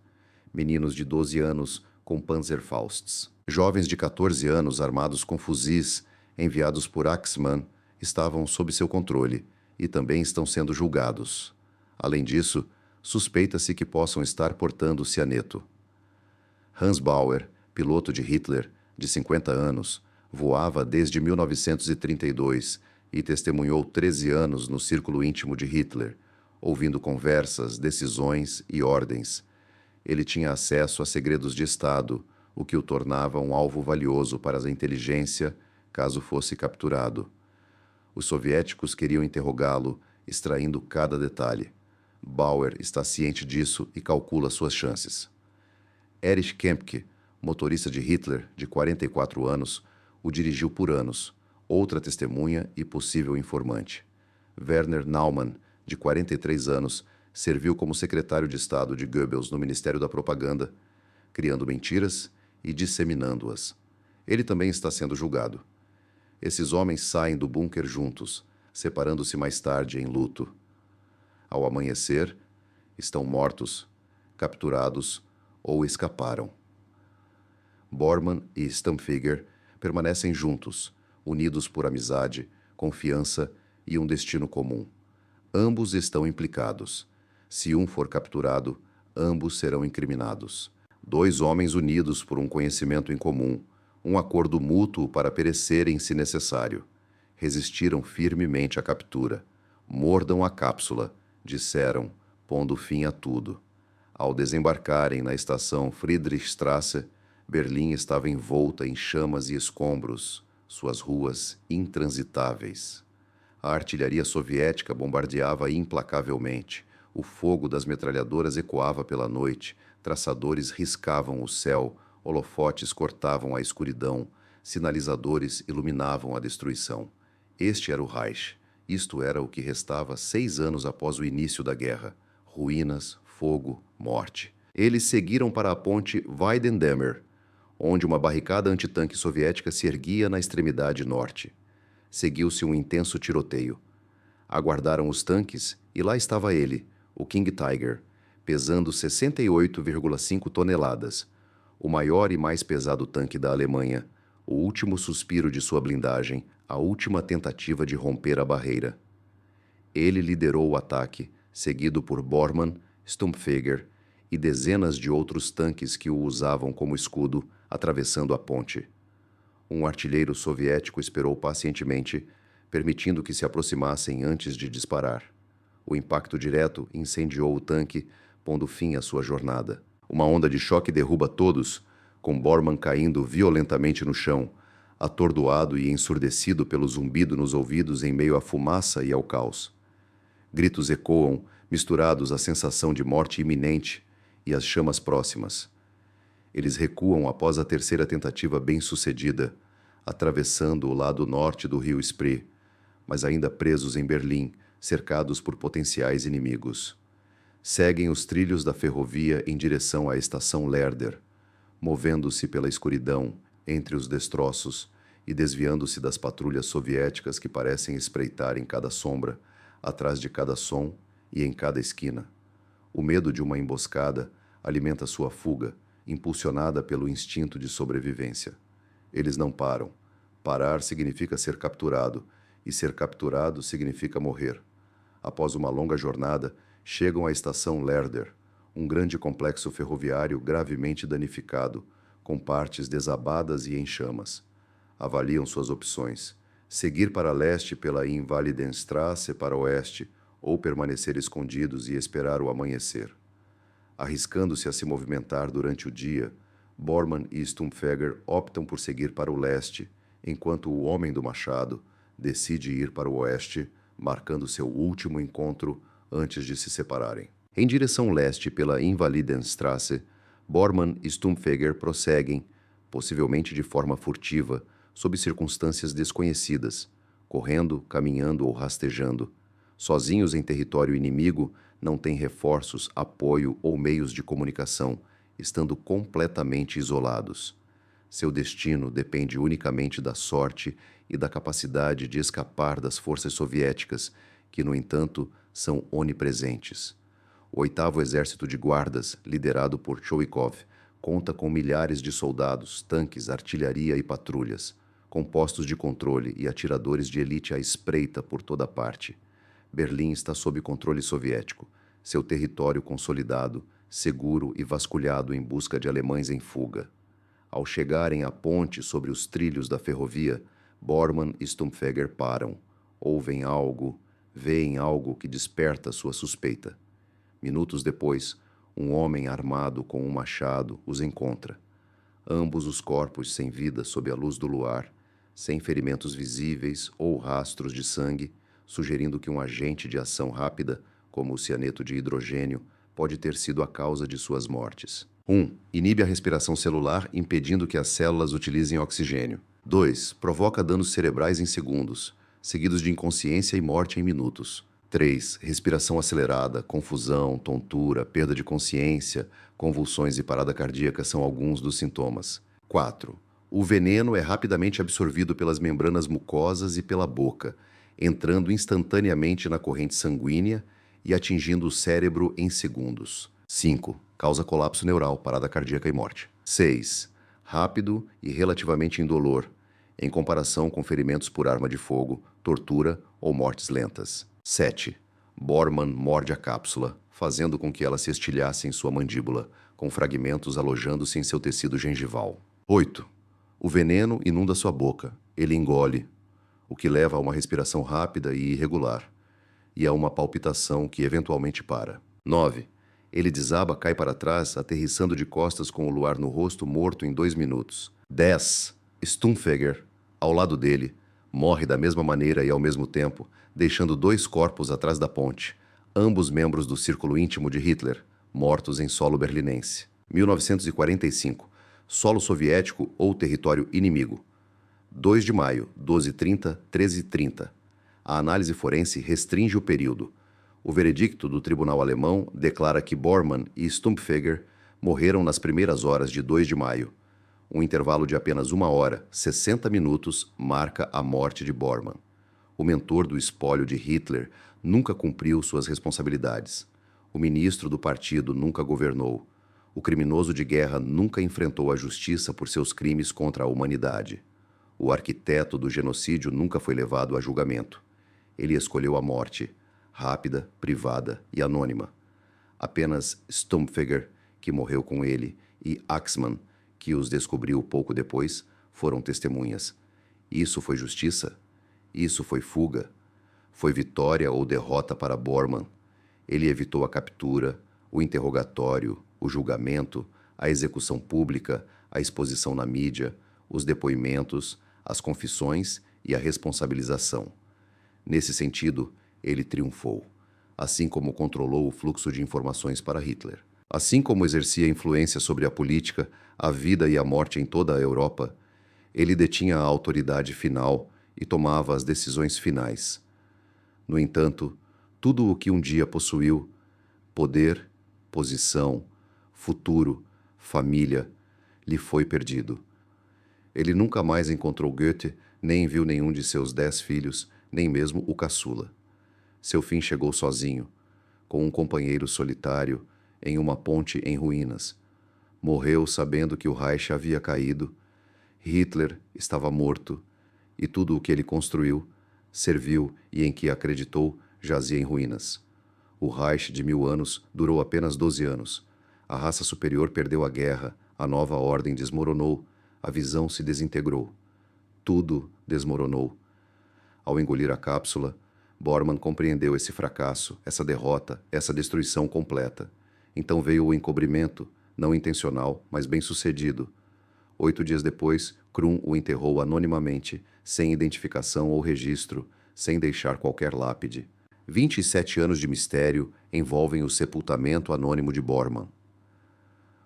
Meninos de 12 anos com Panzerfausts. Jovens de 14 anos armados com fuzis, enviados por Axmann, estavam sob seu controle e também estão sendo julgados. Além disso, suspeita-se que possam estar portando cianeto. Hans Bauer, piloto de Hitler, de 50 anos, voava desde 1932 e testemunhou 13 anos no círculo íntimo de Hitler, ouvindo conversas, decisões e ordens. Ele tinha acesso a segredos de Estado, o que o tornava um alvo valioso para a inteligência caso fosse capturado. Os soviéticos queriam interrogá-lo, extraindo cada detalhe. Bauer está ciente disso e calcula suas chances. Erich Kempke, motorista de Hitler, de 44 anos, o dirigiu por anos, outra testemunha e possível informante. Werner Naumann, de 43 anos, serviu como secretário de Estado de Goebbels no Ministério da Propaganda, criando mentiras e disseminando-as. Ele também está sendo julgado. Esses homens saem do bunker juntos, separando-se mais tarde em luto. Ao amanhecer, estão mortos, capturados ou escaparam. Bormann e Stumpfegger permanecem juntos, unidos por amizade, confiança e um destino comum. Ambos estão implicados. Se um for capturado, ambos serão incriminados. 2 homens unidos por um conhecimento em comum, um acordo mútuo para perecerem se necessário. Resistiram firmemente à captura. Mordam a cápsula, disseram, pondo fim a tudo. Ao desembarcarem na estação Friedrichstrasse, Berlim estava envolta em chamas e escombros, suas ruas intransitáveis. A artilharia soviética bombardeava implacavelmente. O fogo das metralhadoras ecoava pela noite, traçadores riscavam o céu, holofotes cortavam a escuridão, sinalizadores iluminavam a destruição. Este era o Reich. Isto era o que restava 6 anos após o início da guerra. Ruínas, fogo, morte. Eles seguiram para a ponte Weidendammer, onde uma barricada antitanque soviética se erguia na extremidade norte. Seguiu-se um intenso tiroteio. Aguardaram os tanques e lá estava ele, o King Tiger, pesando 68,5 toneladas, o maior e mais pesado tanque da Alemanha, o último suspiro de sua blindagem, a última tentativa de romper a barreira. Ele liderou o ataque, seguido por Bormann, Stumpfegger e dezenas de outros tanques que o usavam como escudo, atravessando a ponte. Um artilheiro soviético esperou pacientemente, permitindo que se aproximassem antes de disparar. O impacto direto incendiou o tanque, pondo fim à sua jornada. Uma onda de choque derruba todos, com Bormann caindo violentamente no chão, atordoado e ensurdecido pelo zumbido nos ouvidos em meio à fumaça e ao caos. Gritos ecoam, misturados à sensação de morte iminente e às chamas próximas. Eles recuam após a terceira tentativa bem-sucedida, atravessando o lado norte do rio Spree, mas ainda presos em Berlim, cercados por potenciais inimigos. Seguem os trilhos da ferrovia em direção à estação Lerder, movendo-se pela escuridão entre os destroços e desviando-se das patrulhas soviéticas que parecem espreitar em cada sombra, atrás de cada som e em cada esquina. O medo de uma emboscada alimenta sua fuga, impulsionada pelo instinto de sobrevivência. Eles não param. Parar significa ser capturado, e ser capturado significa morrer. Após uma longa jornada, chegam à estação Lerder, um grande complexo ferroviário gravemente danificado, com partes desabadas e em chamas. Avaliam suas opções: seguir para leste pela Invalidenstrasse para oeste, ou permanecer escondidos e esperar o amanhecer. Arriscando-se a se movimentar durante o dia, Bormann e Stumpfegger optam por seguir para o leste, enquanto o homem do machado decide ir para o oeste, marcando seu último encontro antes de se separarem. Em direção leste pela Invalidenstrasse, Bormann e Stumpfegger prosseguem, possivelmente de forma furtiva, sob circunstâncias desconhecidas, correndo, caminhando ou rastejando. Sozinhos em território inimigo, não têm reforços, apoio ou meios de comunicação, estando completamente isolados. Seu destino depende unicamente da sorte e da capacidade de escapar das forças soviéticas, que, no entanto, são onipresentes. O 8º Exército de Guardas, liderado por Choikov, conta com milhares de soldados, tanques, artilharia e patrulhas, com postos de controle e atiradores de elite à espreita por toda parte. Berlim está sob controle soviético, seu território consolidado, seguro e vasculhado em busca de alemães em fuga. Ao chegarem à ponte sobre os trilhos da ferrovia, Bormann e Stumpfegger param, ouvem algo, veem algo que desperta sua suspeita. Minutos depois, um homem armado com um machado os encontra. Ambos os corpos sem vida sob a luz do luar, sem ferimentos visíveis ou rastros de sangue, sugerindo que um agente de ação rápida, como o cianeto de hidrogênio, pode ter sido a causa de suas mortes. 1. Inibe a respiração celular, impedindo que as células utilizem oxigênio. 2. Provoca danos cerebrais em segundos, seguidos de inconsciência e morte em minutos. 3. Respiração acelerada, confusão, tontura, perda de consciência, convulsões e parada cardíaca são alguns dos sintomas. 4. O veneno é rapidamente absorvido pelas membranas mucosas e pela boca, entrando instantaneamente na corrente sanguínea e atingindo o cérebro em segundos. 5. Causa colapso neural, parada cardíaca e morte. 6. Rápido e relativamente indolor, em comparação com ferimentos por arma de fogo, tortura ou mortes lentas. 7. Bormann morde a cápsula, fazendo com que ela se estilhasse em sua mandíbula, com fragmentos alojando-se em seu tecido gengival. 8. O veneno inunda sua boca. Ele engole, o que leva a uma respiração rápida e irregular, e a uma palpitação que eventualmente para. 9. Ele desaba, cai para trás, aterrissando de costas com o luar no rosto, morto em 2 minutos. 10. Stumpfegger, ao lado dele, morre da mesma maneira e ao mesmo tempo, deixando 2 corpos atrás da ponte, ambos membros do círculo íntimo de Hitler, mortos em solo berlinense. 1945. Solo soviético ou território inimigo. 2 de maio, 12h30, 13h30. A análise forense restringe o período. O veredicto do tribunal alemão declara que Bormann e Stumpfegger morreram nas primeiras horas de 2 de maio. Um intervalo de apenas 1 hora, 60 minutos, marca a morte de Bormann. O mentor do espólio de Hitler nunca cumpriu suas responsabilidades. O ministro do partido nunca governou. O criminoso de guerra nunca enfrentou a justiça por seus crimes contra a humanidade. O arquiteto do genocídio nunca foi levado a julgamento. Ele escolheu a morte, rápida, privada e anônima. Apenas Stumpfegger, que morreu com ele, e Axmann, que os descobriu pouco depois, foram testemunhas. Isso foi justiça? Isso foi fuga? Foi vitória ou derrota para Bormann? Ele evitou a captura, o interrogatório, o julgamento, a execução pública, a exposição na mídia, os depoimentos, as confissões e a responsabilização. Nesse sentido, ele triunfou, assim como controlou o fluxo de informações para Hitler. Assim como exercia influência sobre a política, a vida e a morte em toda a Europa, ele detinha a autoridade final e tomava as decisões finais. No entanto, tudo o que um dia possuiu, poder, posição, futuro, família, lhe foi perdido. Ele nunca mais encontrou Goethe, nem viu nenhum de seus 10 filhos, nem mesmo o caçula. Seu fim chegou sozinho, com um companheiro solitário, em uma ponte em ruínas. Morreu sabendo que o Reich havia caído, Hitler estava morto, e tudo o que ele construiu, serviu e em que acreditou jazia em ruínas. O Reich de 1000 anos durou apenas 12 anos. A raça superior perdeu a guerra, a nova ordem desmoronou, a visão se desintegrou. Tudo desmoronou. Ao engolir a cápsula, Bormann compreendeu esse fracasso, essa derrota, essa destruição completa. Então veio o encobrimento, não intencional, mas bem-sucedido. 8 dias depois, Krum o enterrou anonimamente, sem identificação ou registro, sem deixar qualquer lápide. 27 anos de mistério envolvem o sepultamento anônimo de Bormann.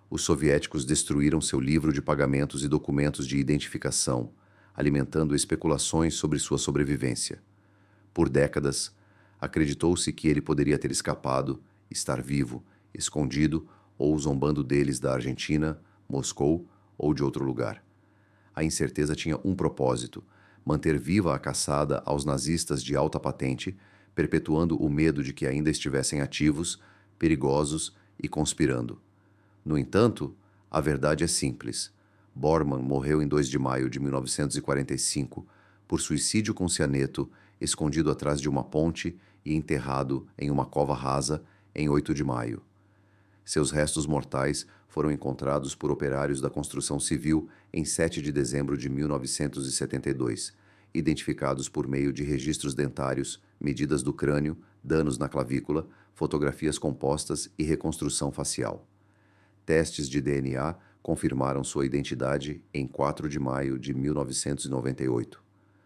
Os soviéticos destruíram seu livro de pagamentos e documentos de identificação, alimentando especulações sobre sua sobrevivência. Por décadas, acreditou-se que ele poderia ter escapado, estar vivo, escondido ou zombando deles da Argentina, Moscou ou de outro lugar. A incerteza tinha um propósito: manter viva a caçada aos nazistas de alta patente, perpetuando o medo de que ainda estivessem ativos, perigosos e conspirando. No entanto, a verdade é simples. Bormann morreu em 2 de maio de 1945 por suicídio com cianeto, escondido atrás de uma ponte e enterrado em uma cova rasa em 8 de maio. Seus restos mortais foram encontrados por operários da construção civil em 7 de dezembro de 1972, identificados por meio de registros dentários, medidas do crânio, danos na clavícula, fotografias compostas e reconstrução facial. Testes de DNA confirmaram sua identidade em 4 de maio de 1998.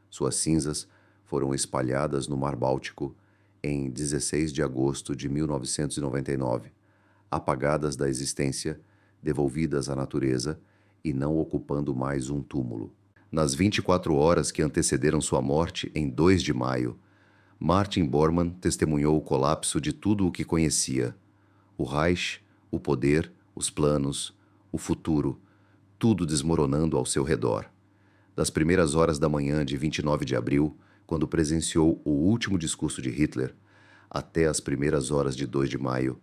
Suas cinzas foram espalhadas no Mar Báltico em 16 de agosto de 1999, apagadas da existência, devolvidas à natureza e não ocupando mais um túmulo. Nas 24 horas que antecederam sua morte, em 2 de maio, Martin Bormann testemunhou o colapso de tudo o que conhecia: o Reich, o poder, os planos, o futuro, tudo desmoronando ao seu redor. Das primeiras horas da manhã de 29 de abril, quando presenciou o último discurso de Hitler, até as primeiras horas de 2 de maio,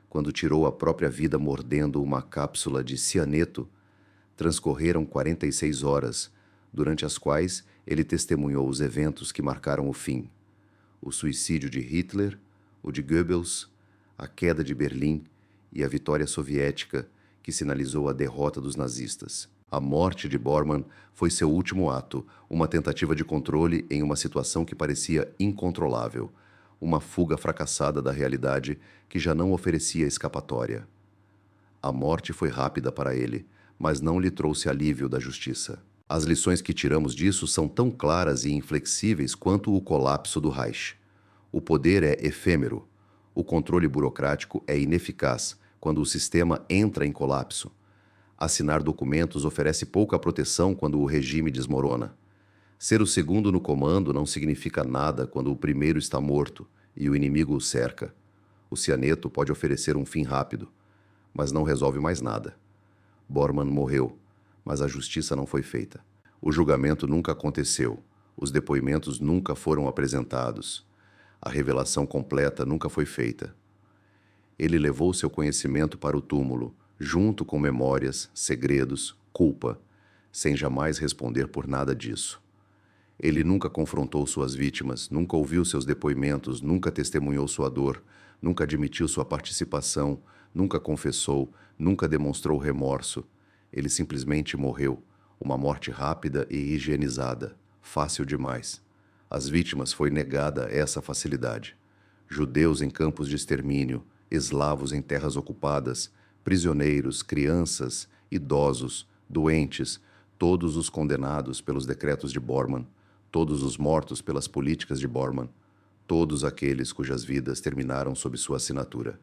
quando tirou a própria vida mordendo uma cápsula de cianeto, transcorreram 46 horas, durante as quais ele testemunhou os eventos que marcaram o fim: o suicídio de Hitler, o de Goebbels, a queda de Berlim e a vitória soviética que sinalizou a derrota dos nazistas. A morte de Bormann foi seu último ato, uma tentativa de controle em uma situação que parecia incontrolável, uma fuga fracassada da realidade que já não oferecia escapatória. A morte foi rápida para ele, mas não lhe trouxe alívio da justiça. As lições que tiramos disso são tão claras e inflexíveis quanto o colapso do Reich. O poder é efêmero. O controle burocrático é ineficaz quando o sistema entra em colapso. Assinar documentos oferece pouca proteção quando o regime desmorona. Ser o segundo no comando não significa nada quando o primeiro está morto e o inimigo o cerca. O cianeto pode oferecer um fim rápido, mas não resolve mais nada. Bormann morreu, mas a justiça não foi feita. O julgamento nunca aconteceu. Os depoimentos nunca foram apresentados. A revelação completa nunca foi feita. Ele levou seu conhecimento para o túmulo, junto com memórias, segredos, culpa, sem jamais responder por nada disso. Ele nunca confrontou suas vítimas, nunca ouviu seus depoimentos, nunca testemunhou sua dor, nunca admitiu sua participação, nunca confessou, nunca demonstrou remorso. Ele simplesmente morreu, uma morte rápida e higienizada, fácil demais. Às vítimas foi negada essa facilidade. Judeus em campos de extermínio, eslavos em terras ocupadas, prisioneiros, crianças, idosos, doentes, todos os condenados pelos decretos de Bormann, todos os mortos pelas políticas de Bormann, todos aqueles cujas vidas terminaram sob sua assinatura.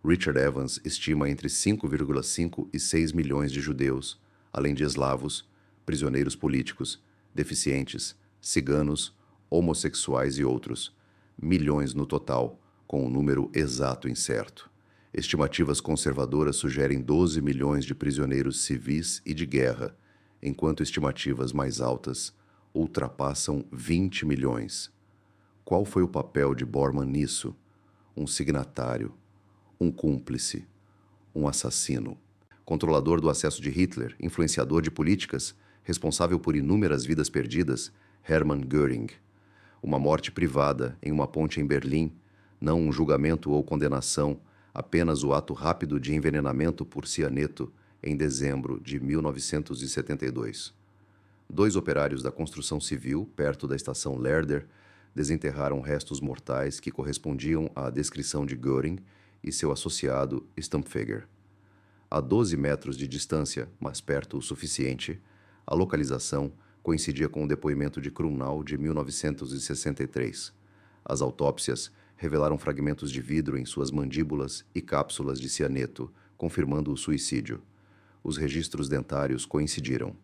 Richard Evans estima entre 5,5 e 6 milhões de judeus, além de eslavos, prisioneiros políticos, deficientes, ciganos, homossexuais e outros, milhões no total, com um número exato incerto. Estimativas conservadoras sugerem 12 milhões de prisioneiros civis e de guerra, enquanto estimativas mais altas ultrapassam 20 milhões. Qual foi o papel de Bormann nisso? Um signatário, um cúmplice, um assassino. controlador do acesso de Hitler, influenciador de políticas, responsável por inúmeras vidas perdidas, Hermann Göring. Uma morte privada em uma ponte em Berlim, não um julgamento ou condenação, apenas o ato rápido de envenenamento por cianeto em dezembro de 1972. 2 operários da construção civil, perto da estação Lerder, desenterraram restos mortais que correspondiam à descrição de Göring e seu associado Stampfeger. A 12 metros de distância, mas perto o suficiente, a localização coincidia com o depoimento de Krumnau de 1963. As autópsias revelaram fragmentos de vidro em suas mandíbulas e cápsulas de cianeto, confirmando o suicídio. Os registros dentários coincidiram.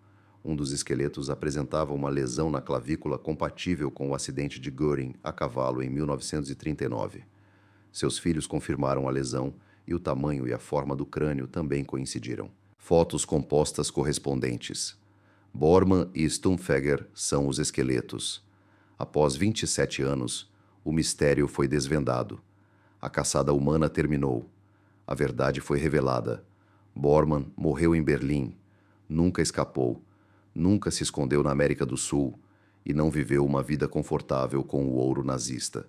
Um dos esqueletos apresentava uma lesão na clavícula compatível com o acidente de Göring a cavalo em 1939. Seus filhos confirmaram a lesão e o tamanho e a forma do crânio também coincidiram. Fotos compostas correspondentes. Bormann e Stumpfegger são os esqueletos. Após 27 anos, o mistério foi desvendado. A caçada humana terminou. A verdade foi revelada. Bormann morreu em Berlim. Nunca escapou. Nunca se escondeu na América do Sul e não viveu uma vida confortável com o ouro nazista.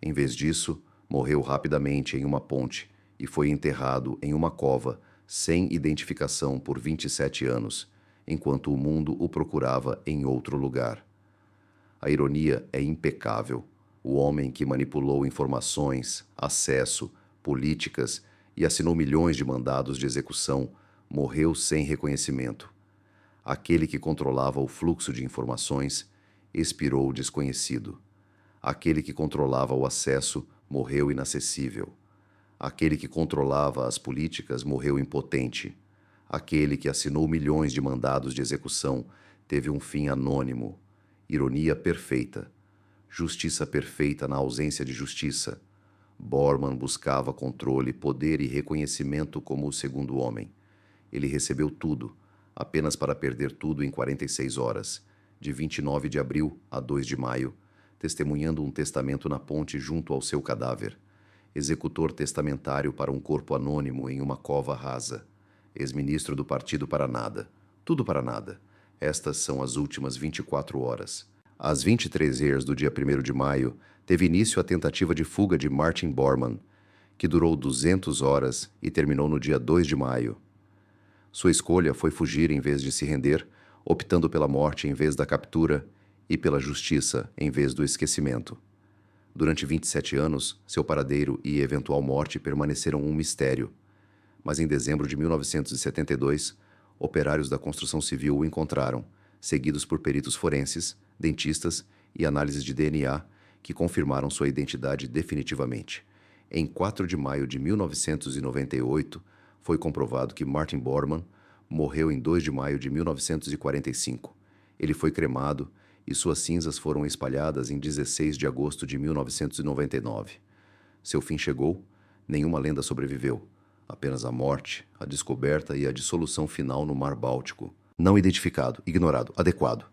Em vez disso, morreu rapidamente em uma ponte e foi enterrado em uma cova sem identificação por 27 anos, enquanto o mundo o procurava em outro lugar. A ironia é impecável. O homem que manipulou informações, acesso, políticas e assinou milhões de mandados de execução morreu sem reconhecimento. Aquele que controlava o fluxo de informações expirou desconhecido. Aquele que controlava o acesso morreu inacessível. Aquele que controlava as políticas morreu impotente. Aquele que assinou milhões de mandados de execução teve um fim anônimo. Ironia perfeita. Justiça perfeita na ausência de justiça. Bormann buscava controle, poder e reconhecimento como o segundo homem. Ele recebeu tudo, apenas para perder tudo em 46 horas, de 29 de abril a 2 de maio, testemunhando um testamento na ponte junto ao seu cadáver. Executor testamentário para um corpo anônimo em uma cova rasa. Ex-ministro do partido para nada. Tudo para nada. Estas são as últimas 24 horas. Às 23h do dia 1º de maio, teve início a tentativa de fuga de Martin Bormann, que durou 200 horas e terminou no dia 2 de maio. Sua escolha foi fugir em vez de se render, optando pela morte em vez da captura e pela justiça em vez do esquecimento. Durante 27 anos, seu paradeiro e eventual morte permaneceram um mistério. Mas em dezembro de 1972, operários da construção civil o encontraram, seguidos por peritos forenses, dentistas e análises de DNA que confirmaram sua identidade definitivamente. Em 4 de maio de 1998, foi comprovado que Martin Bormann morreu em 2 de maio de 1945. Ele foi cremado e suas cinzas foram espalhadas em 16 de agosto de 1999. Seu fim chegou, nenhuma lenda sobreviveu. Apenas a morte, a descoberta e a dissolução final no Mar Báltico. Não identificado, ignorado, adequado.